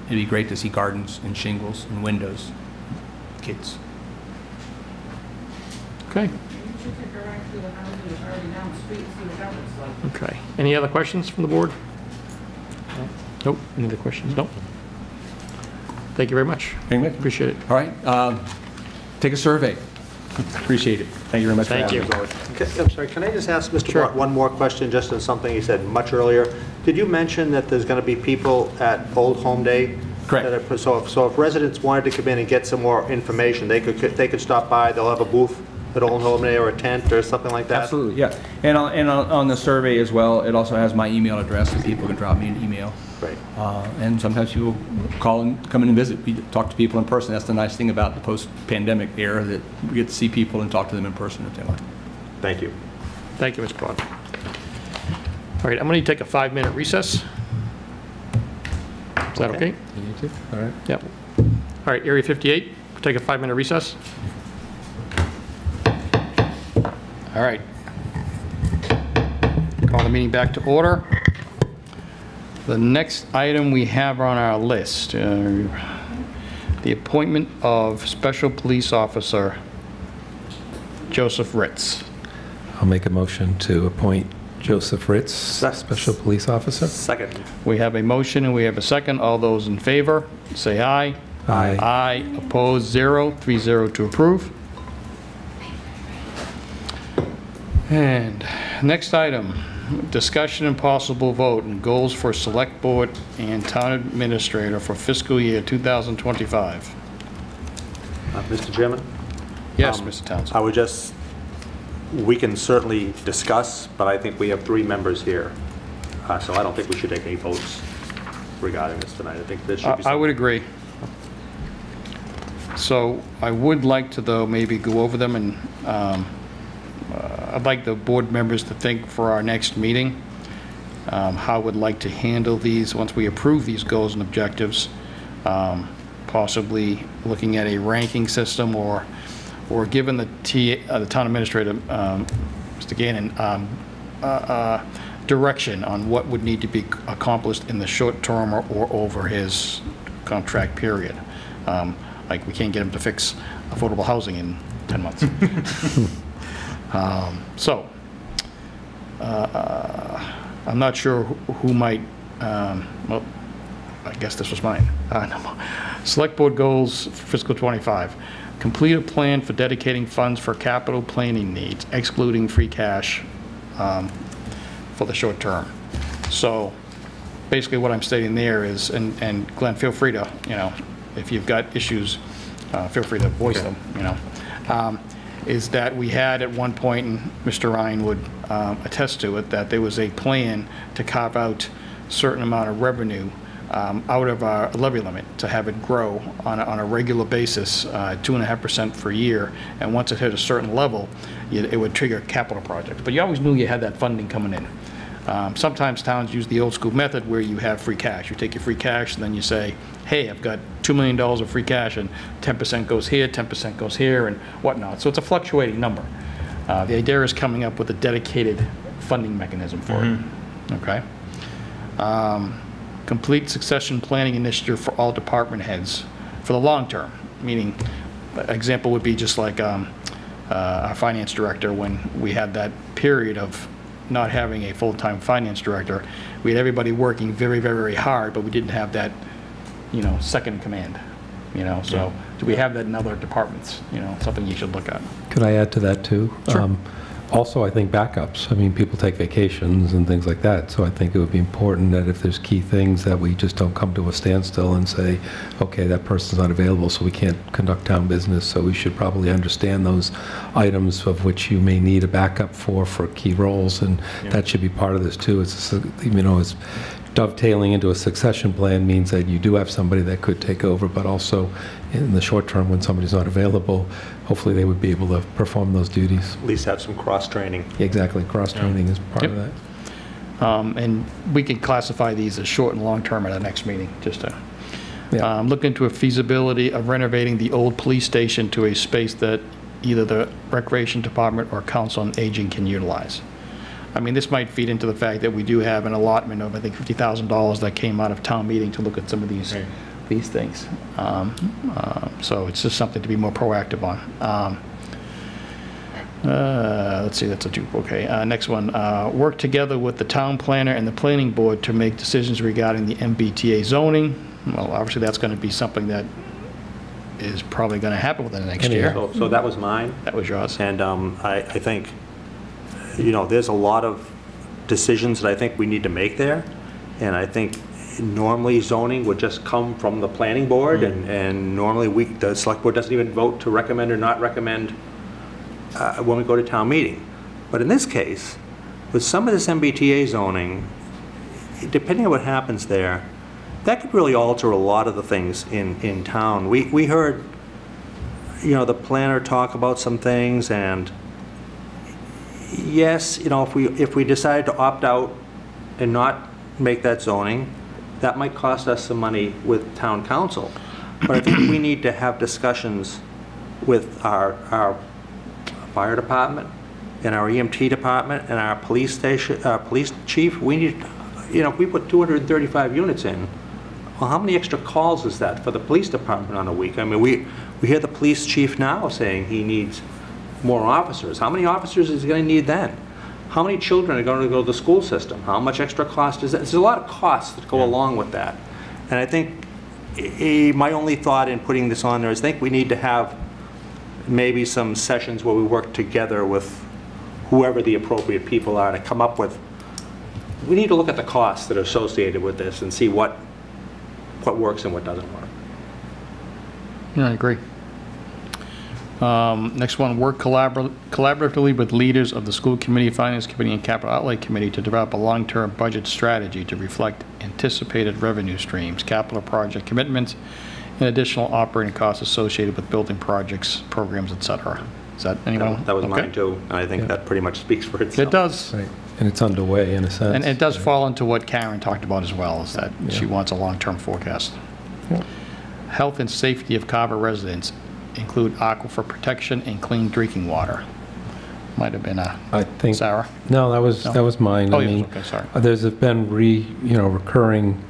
It'd be great to see gardens and shingles and windows, kids. Okay. Okay. Any other questions from the board? Nope. Any other questions? Nope. Thank you very much. Appreciate it. All right. Take a survey. Appreciate it. Thank you very much. Thank you. I'm sorry, can I just ask Mr. Bott one more question, just on something he said much earlier? Did you mention that there's going to be people at Old Home Day? Correct. So if residents wanted to come in and get some more information, they could stop by, they'll have a booth at Old Home Day or a tent or something like that? Absolutely, yeah. And on the survey as well, it also has my email address, so people can drop me an email. Right. And sometimes people call and come in and visit. We talk to people in person. That's the nice thing about the post-pandemic era, that we get to see people and talk to them in person if they like. Thank you. Thank you, Mr. Bott. All right, I'm going to take a 5-minute recess. Is that okay? You need to? All right. Yep. All right, Area 58, we'll take a 5-minute recess. All right. Call the meeting back to order. The next item we have on our list, the appointment of Special Police Officer Joseph Ritz. I'll make a motion to appoint Joseph Ritz, Special Police Officer. Second. We have a motion and we have a second. All those in favor, say aye. Aye. Aye. Opposed, 0. 3-0 to approve. And next item, discussion and possible vote and goals for Select Board and Town Administrator for fiscal year 2025. Mr. Chairman? Yes, Mr. Townsend. We can certainly discuss, but I think we have 3 members here. So I don't think we should take any votes regarding this tonight. I think this should be... I would agree. So I would like to, though, maybe go over them, and I'd like the board members to think for our next meeting how we'd like to handle these once we approve these goals and objectives, possibly looking at a ranking system, or given the town administrator, Mr. Gannon, direction on what would need to be accomplished in the short term or over his contract period. Like, we can't get him to fix affordable housing in 10 months. I'm not sure who might, well, I guess this was mine. No. Select Board goals for fiscal 25. Complete a plan for dedicating funds for capital planning needs, excluding free cash for the short term. So basically what I'm stating there is, and Glenn, feel free to, if you've got issues, feel free to voice them, is that we had at one point, and Mr. Ryan would attest to it, that there was a plan to carve out a certain amount of revenue out of our levy limit to have it grow on a regular basis, 2.5% per year, and once it hit a certain level, it would trigger capital projects. But you always knew you had that funding coming in. Sometimes towns use the old school method where you have free cash. You take your free cash and then you say, hey, I've got $2 million of free cash, and 10% goes here, 10% goes here, and whatnot. So it's a fluctuating number. The idea is coming up with a dedicated funding mechanism for it. Okay. Complete succession planning initiative for all department heads for the long term, meaning, example would be just like our finance director, when we had that period of not having a full-time finance director. We had everybody working very, very, very hard, but we didn't have that, second command, so do we have that in other departments? Something you should look at. Could I add to that too? Sure. Also, I think backups. I mean, people take vacations and things like that, so I think it would be important that if there's key things that we just don't come to a standstill and say, okay, that person's not available, so we can't conduct town business, so we should probably understand those items of which you may need a backup for key roles, and that should be part of this too. It's, you know, it's dovetailing into a succession plan means that you do have somebody that could take over, but also in the short term when somebody's not available, hopefully they would be able to perform those duties. At least have some cross-training. Exactly, cross-training is part of that. And we can classify these as short and long term at our next meeting, just to look into a feasibility of renovating the old police station to a space that either the Recreation Department or Council on Aging can utilize. I mean, this might feed into the fact that we do have an allotment of, I think, $50,000 that came out of town meeting to look at some of these things. So it's just something to be more proactive on. Let's see, that's a two. Okay, next one. Work together with the town planner and the planning board to make decisions regarding the MBTA zoning. Well, obviously, that's going to be something that is probably going to happen within the next year. So that was mine. That was yours. And I think, you know, there's a lot of decisions that I think we need to make there. And I think normally zoning would just come from the planning board, and normally the select board doesn't even vote to recommend or not recommend when we go to town meeting. But in this case, with some of this MBTA zoning, depending on what happens there, that could really alter a lot of the things in town. We heard, you know, the planner talk about some things, and yes, you know, if we decide to opt out and not make that zoning, that might cost us some money with town council. But I think we need to have discussions with our fire department and our EMT department and our police station, police chief. We need, you know, if we put 235 units in, well, how many extra calls is that for the police department on a week? I mean, we hear the police chief now saying he needs more officers. How many officers is he going to need then? How many children are going to go to the school system? How much extra cost is that? There's a lot of costs that go along with that. And I think my only thought in putting this on there is I think we need to have maybe some sessions where we work together with whoever the appropriate people are to come up with. We need to look at the costs that are associated with this and see what works and what doesn't work. Yeah, I agree. Next one, work collaboratively with leaders of the school committee, finance committee, and capital outlay committee to develop a long-term budget strategy to reflect anticipated revenue streams, capital project commitments, and additional operating costs associated with building projects, programs, etc. Is that anyone? That was mine too, and I think that pretty much speaks for itself. It does. Right. And it's underway in a sense. And it does fall into what Karen talked about as well, is that she wants a long-term forecast. Yeah. Health and safety of Carver residents include aquifer protection and clean drinking water. Might have been I think Sarah. No, that was mine. Oh, I yes, mean, okay, sorry. There's been recurring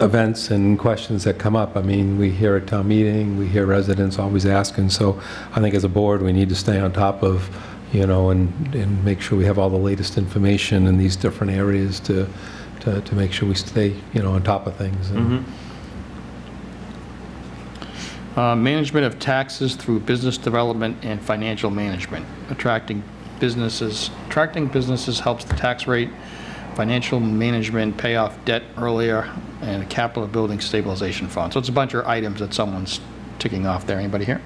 events and questions that come up. I mean, we hear at town meeting, we hear residents always asking. So I think as a board, we need to stay on top of, and make sure we have all the latest information in these different areas to make sure we stay, on top of things. Management of taxes through business development and financial management. Attracting businesses helps the tax rate. Financial management, pay off debt earlier, and a capital building stabilization fund. So it's a bunch of items that someone's ticking off there. Anybody here?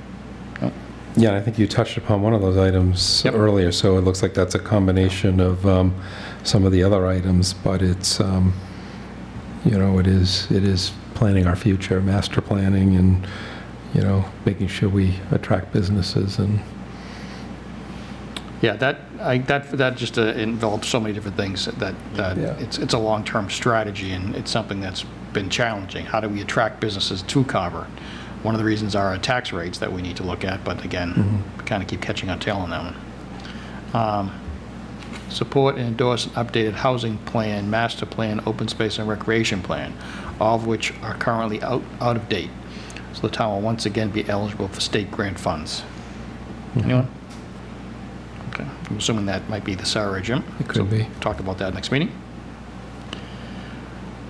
No? Yeah, I think you touched upon one of those items earlier, so it looks like that's a combination of some of the other items, but it's, it is planning our future, master planning, and, making sure we attract businesses. And yeah, that just envelops so many different things that it's a long-term strategy, and it's something that's been challenging. How do we attract businesses to Carver? One of the reasons are our tax rates that we need to look at, but again, we kind of keep catching our tail on that one. Support and endorse an updated housing plan, master plan, open space and recreation plan, all of which are currently out of date. So the town will once again be eligible for state grant funds. Anyone? Okay, I'm assuming that might be the Sarah or Jim. It could be. Talk about that next meeting.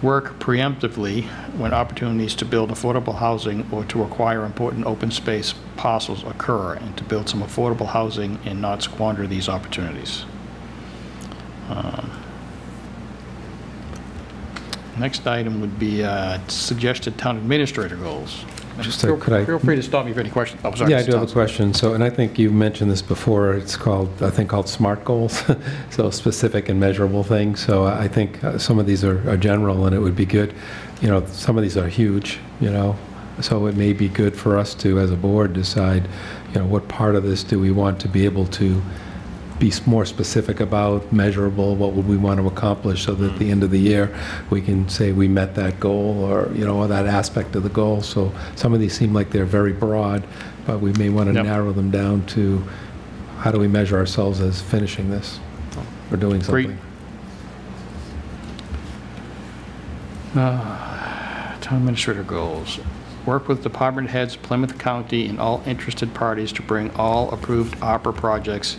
Work preemptively when opportunities to build affordable housing or to acquire important open space parcels occur, and to build some affordable housing and not squander these opportunities. Next item would be suggested town administrator goals. Just Feel could I- feel free to stop me if you have any questions. Oh, sorry, Yeah, I do have a Mr. question. So, and I think you mentioned this before, it's called, I think called SMART goals, so specific and measurable things. So I think some of these are general, and it would be good, you know, some of these are huge, you know, so it may be good for us to, as a board, decide, you know, what part of this do we want to be able to be more specific about, measurable, what would we want to accomplish, so that at the end of the year, we can say we met that goal, or, you know, or that aspect of the goal. So some of these seem like they're very broad, but we may want to Yep. narrow them down to how do we measure ourselves as finishing this or doing Great. something. Town administrator goals. Work with department heads, Plymouth County, and all interested parties to bring all approved ARPA projects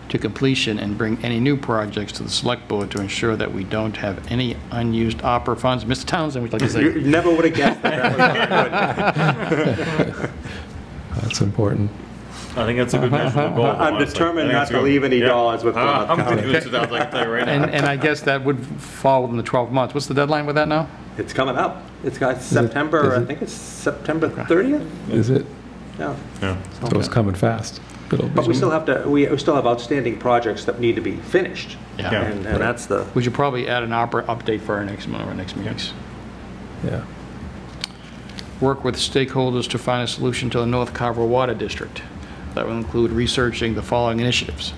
to completion, and bring any new projects to the select board to ensure that we don't have any unused ARPA funds. Mr. Townsend, would you like to say? You never would have guessed that. That's important. I think that's a good measurable goal. I'm honestly. determined I think not it's to good. leave any Yeah. dollars with Plymouth I'm County. good with 2000, I can tell you right now. And I guess that would fall within the 12 months. What's the deadline with that now? It's coming up. It's got September, is it- I think it's September 30th? Is it? Yeah. Yeah. So it's coming fast. It'll But be- we still have to, we still have outstanding projects that need to be finished. Yeah. And that's the, We should probably add an ARPA update for our next meetings. Yeah. Work with stakeholders to find a solution to the North Carver Water District. That will include researching the following initiatives.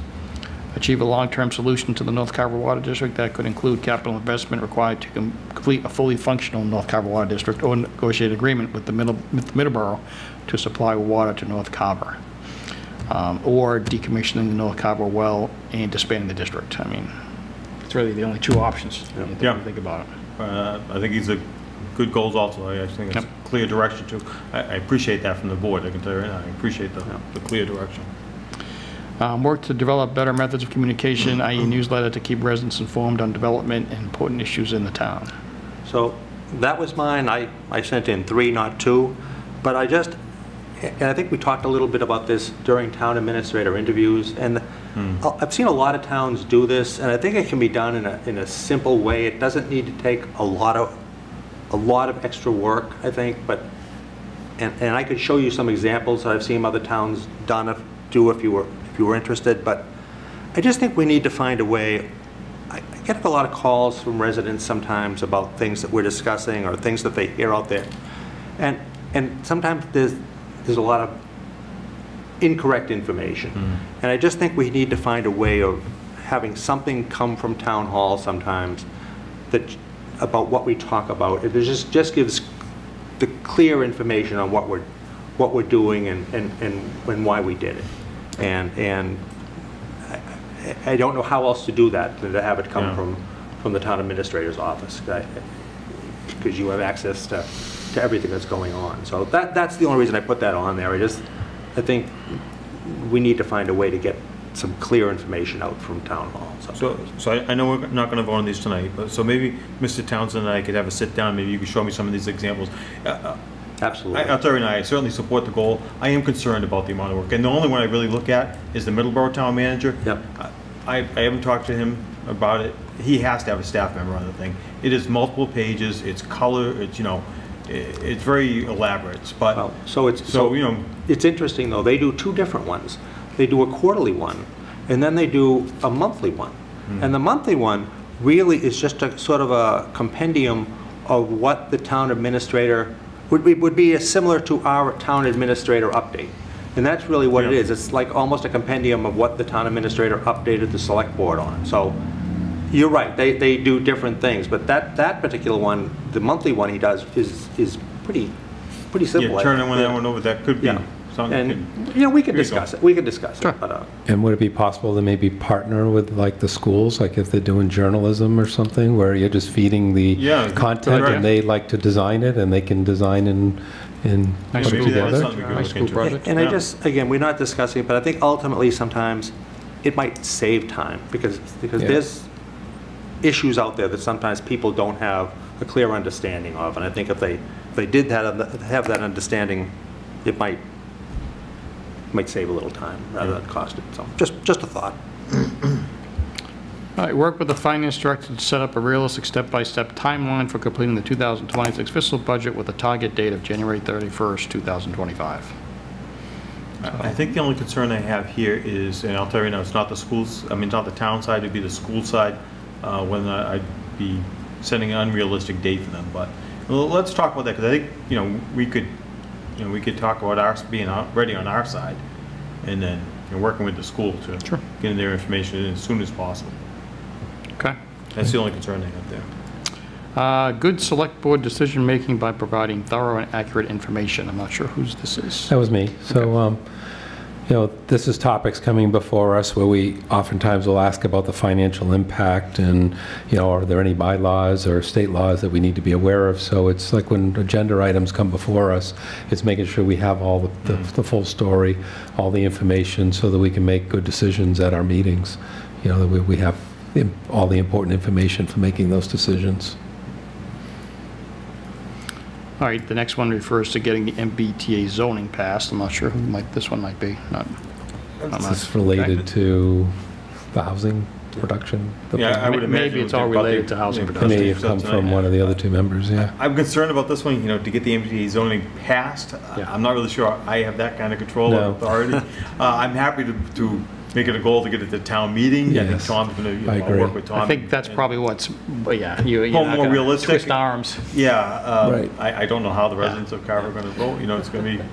Achieve a long-term solution to the North Carver Water District that could include capital investment required to complete a fully functional North Carver Water District, or negotiate agreement with the Middleborough to supply water to North Carver. Or decommissioning the North Carver well and disbanding the district. I mean, it's really the only two options. Yeah. Think about it. I think these are good goals also. I think it's Yep. clear direction too. I appreciate that from the board, I can tell you right now. I appreciate the clear direction. Work to develop better methods of communication, i.e. newsletter, to keep residents informed on development and important issues in the town. so that was mine. I sent in 3, not 2. But and I think we talked a little bit about this during town administrator interviews, and I've seen a lot of towns do this, and I think it can be done in a simple way. It doesn't need to take a lot of extra work, I think, but, and I could show you some examples that I've seen other towns do if you were interested, but I just think we need to find a way. I get a lot of calls from residents sometimes about things that we're discussing or things that they hear out there, and sometimes there's a lot of incorrect information. And I just think we need to find a way of having something come from town hall sometimes about what we talk about. It just gives the clear information on what we're doing and why we did it. And I don't know how else to do that than to have it come from the town administrator's office, because you have access to everything that's going on. So that's the only reason I put that on there. I think we need to find a way to get some clear information out from town hall. So I know we're not going to vote on these tonight, but so maybe Mr. Townsend and I could have a sit down. Maybe you could show me some of these examples. Absolutely. I'll tell you now, I certainly support the goal. I am concerned about the amount of work, and the only one I really look at is the Middleborough town manager. Yep. I haven't talked to him about it. He has to have a staff member on the thing. It is multiple pages. It's color. It's it's very elaborate. But Well, so it's interesting though. They do 2 different ones. They do a quarterly one, and then they do a monthly one. And the monthly one really is just a sort of a compendium of what the town administrator would be similar to our town administrator update. And that's really what it is. It's like almost a compendium of what the town administrator updated the select board on. So you're right, they do different things, but that particular one, the monthly one he does, is pretty simple. yeah, turning that one over. That could be something. And we can discuss it. We can discuss it. But, And would it be possible to maybe partner with like the schools, like if they're doing journalism or something, where you're just feeding the content right. and they like to design it and they can design and put it Maybe that is together? something we could look into. project. And again, we're not discussing it, but I think ultimately sometimes it might save time because Yeah. there's issues out there that sometimes people don't have a clear understanding of. And I think if they did have that understanding, it might save a little time rather than cost it. So just a thought. All right, work with the finance director to set up a realistic step-by-step timeline for completing the 2026 fiscal budget with a target date of January 31st, 2025. I think the only concern I have here is, and I'll tell you now, it's not the schools, I mean, it's not the town side, it'd be the school side, when I'd be setting an unrealistic date for them. But well, let's talk about that, because I think, we could talk about ours being ready on our side, and then working with the school to Sure. getting their information in as soon as possible. Okay. That's the only concern I have there. Good select board decision-making by providing thorough and accurate information. I'm not sure whose this is. That was me. So, this is topics coming before us where we oftentimes will ask about the financial impact and, are there any bylaws or state laws that we need to be aware of? So it's like when agenda items come before us, it's making sure we have all the full story, all the information so that we can make good decisions at our meetings. That we have all the important information for making those decisions. All right, the next one refers to getting the MBTA zoning passed. I'm not sure who this one might be. This is related to the housing production. Yeah, I would imagine maybe it's all related to housing It production. may have come from one of the other two members, yeah. I'm concerned about this one, to get the MBTA zoning passed. Yeah. I'm not really sure I have that kind of control No. or authority. I'm happy to make it a goal to get it to town meeting. I think Yes. Tom's going to I agree. work with Tom. I think that's probably what's, yeah, you're More not gonna realistic. twist arms. Yeah, Right. I don't know how the residents of Carver are going to vote. It's going to be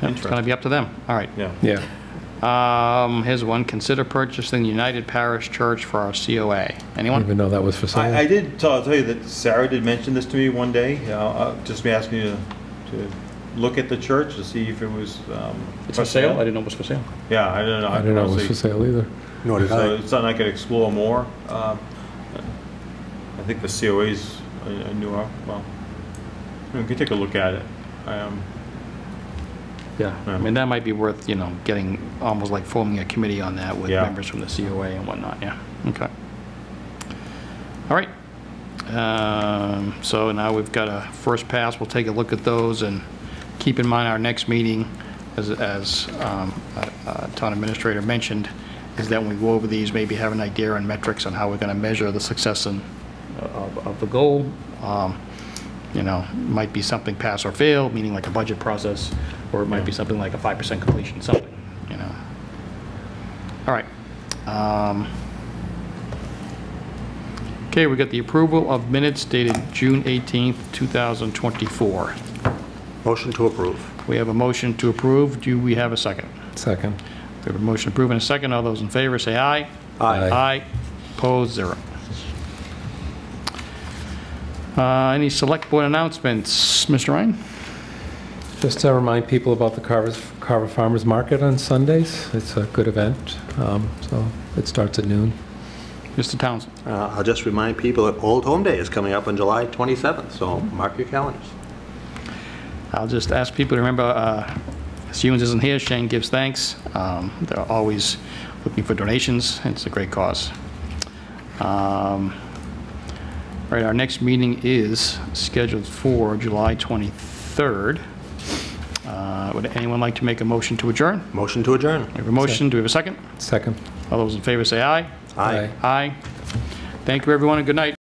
It's going to be up to them. All right. yeah. Yeah. Here's one. Consider purchasing the United Parish Church for our COA. I didn't Anyone? even know that was for sale. I did. I'll tell you that Sarah did mention this to me one day. Just be asking you to look at the church to see if it was. It's for sale? I didn't know it was for sale. Yeah, I don't know. I didn't know it was honestly- for sale either. Nor did So I. it's something I could explore more. I think the COA's a newer, well, we can take a look at it. Yeah. I mean, that might be worth, getting, almost like forming a committee on that with Yeah. members from the COA and whatnot. Yeah. Okay. All right. So now we've got a first pass. We'll take a look at those and keep in mind our next meeting, as town administrator mentioned, is that when we go over these, maybe have an idea on metrics on how we're going to measure the success of the goal. Might be something pass or fail, meaning like a budget process, or it might be something like a 5% completion, something, All right. Okay, we got the approval of minutes dated June 18th, 2024. Motion to approve. We have a motion to approve. Do we have a second? Second. We have a motion to approve and a second. All those in favor say aye. Aye. Aye. Opposed, 0. Any select board announcements? Mr. Ryan? Just to remind people about the Carver Farmers Market on Sundays. It's a good event, so it starts at noon. Mr. Townsend? I'll just remind people that Old Home Day is coming up on July 27th, so mark your calendars. I'll just ask people to remember, Stevens isn't here, Shane gives thanks. They're always looking for donations, and it's a great cause. Right, our next meeting is scheduled for July 23rd. Would anyone like to make a motion to adjourn? Motion to adjourn. We have a motion. Do we have a second? Second. All those in favor say aye. Aye. Aye. Thank you, everyone, and good night.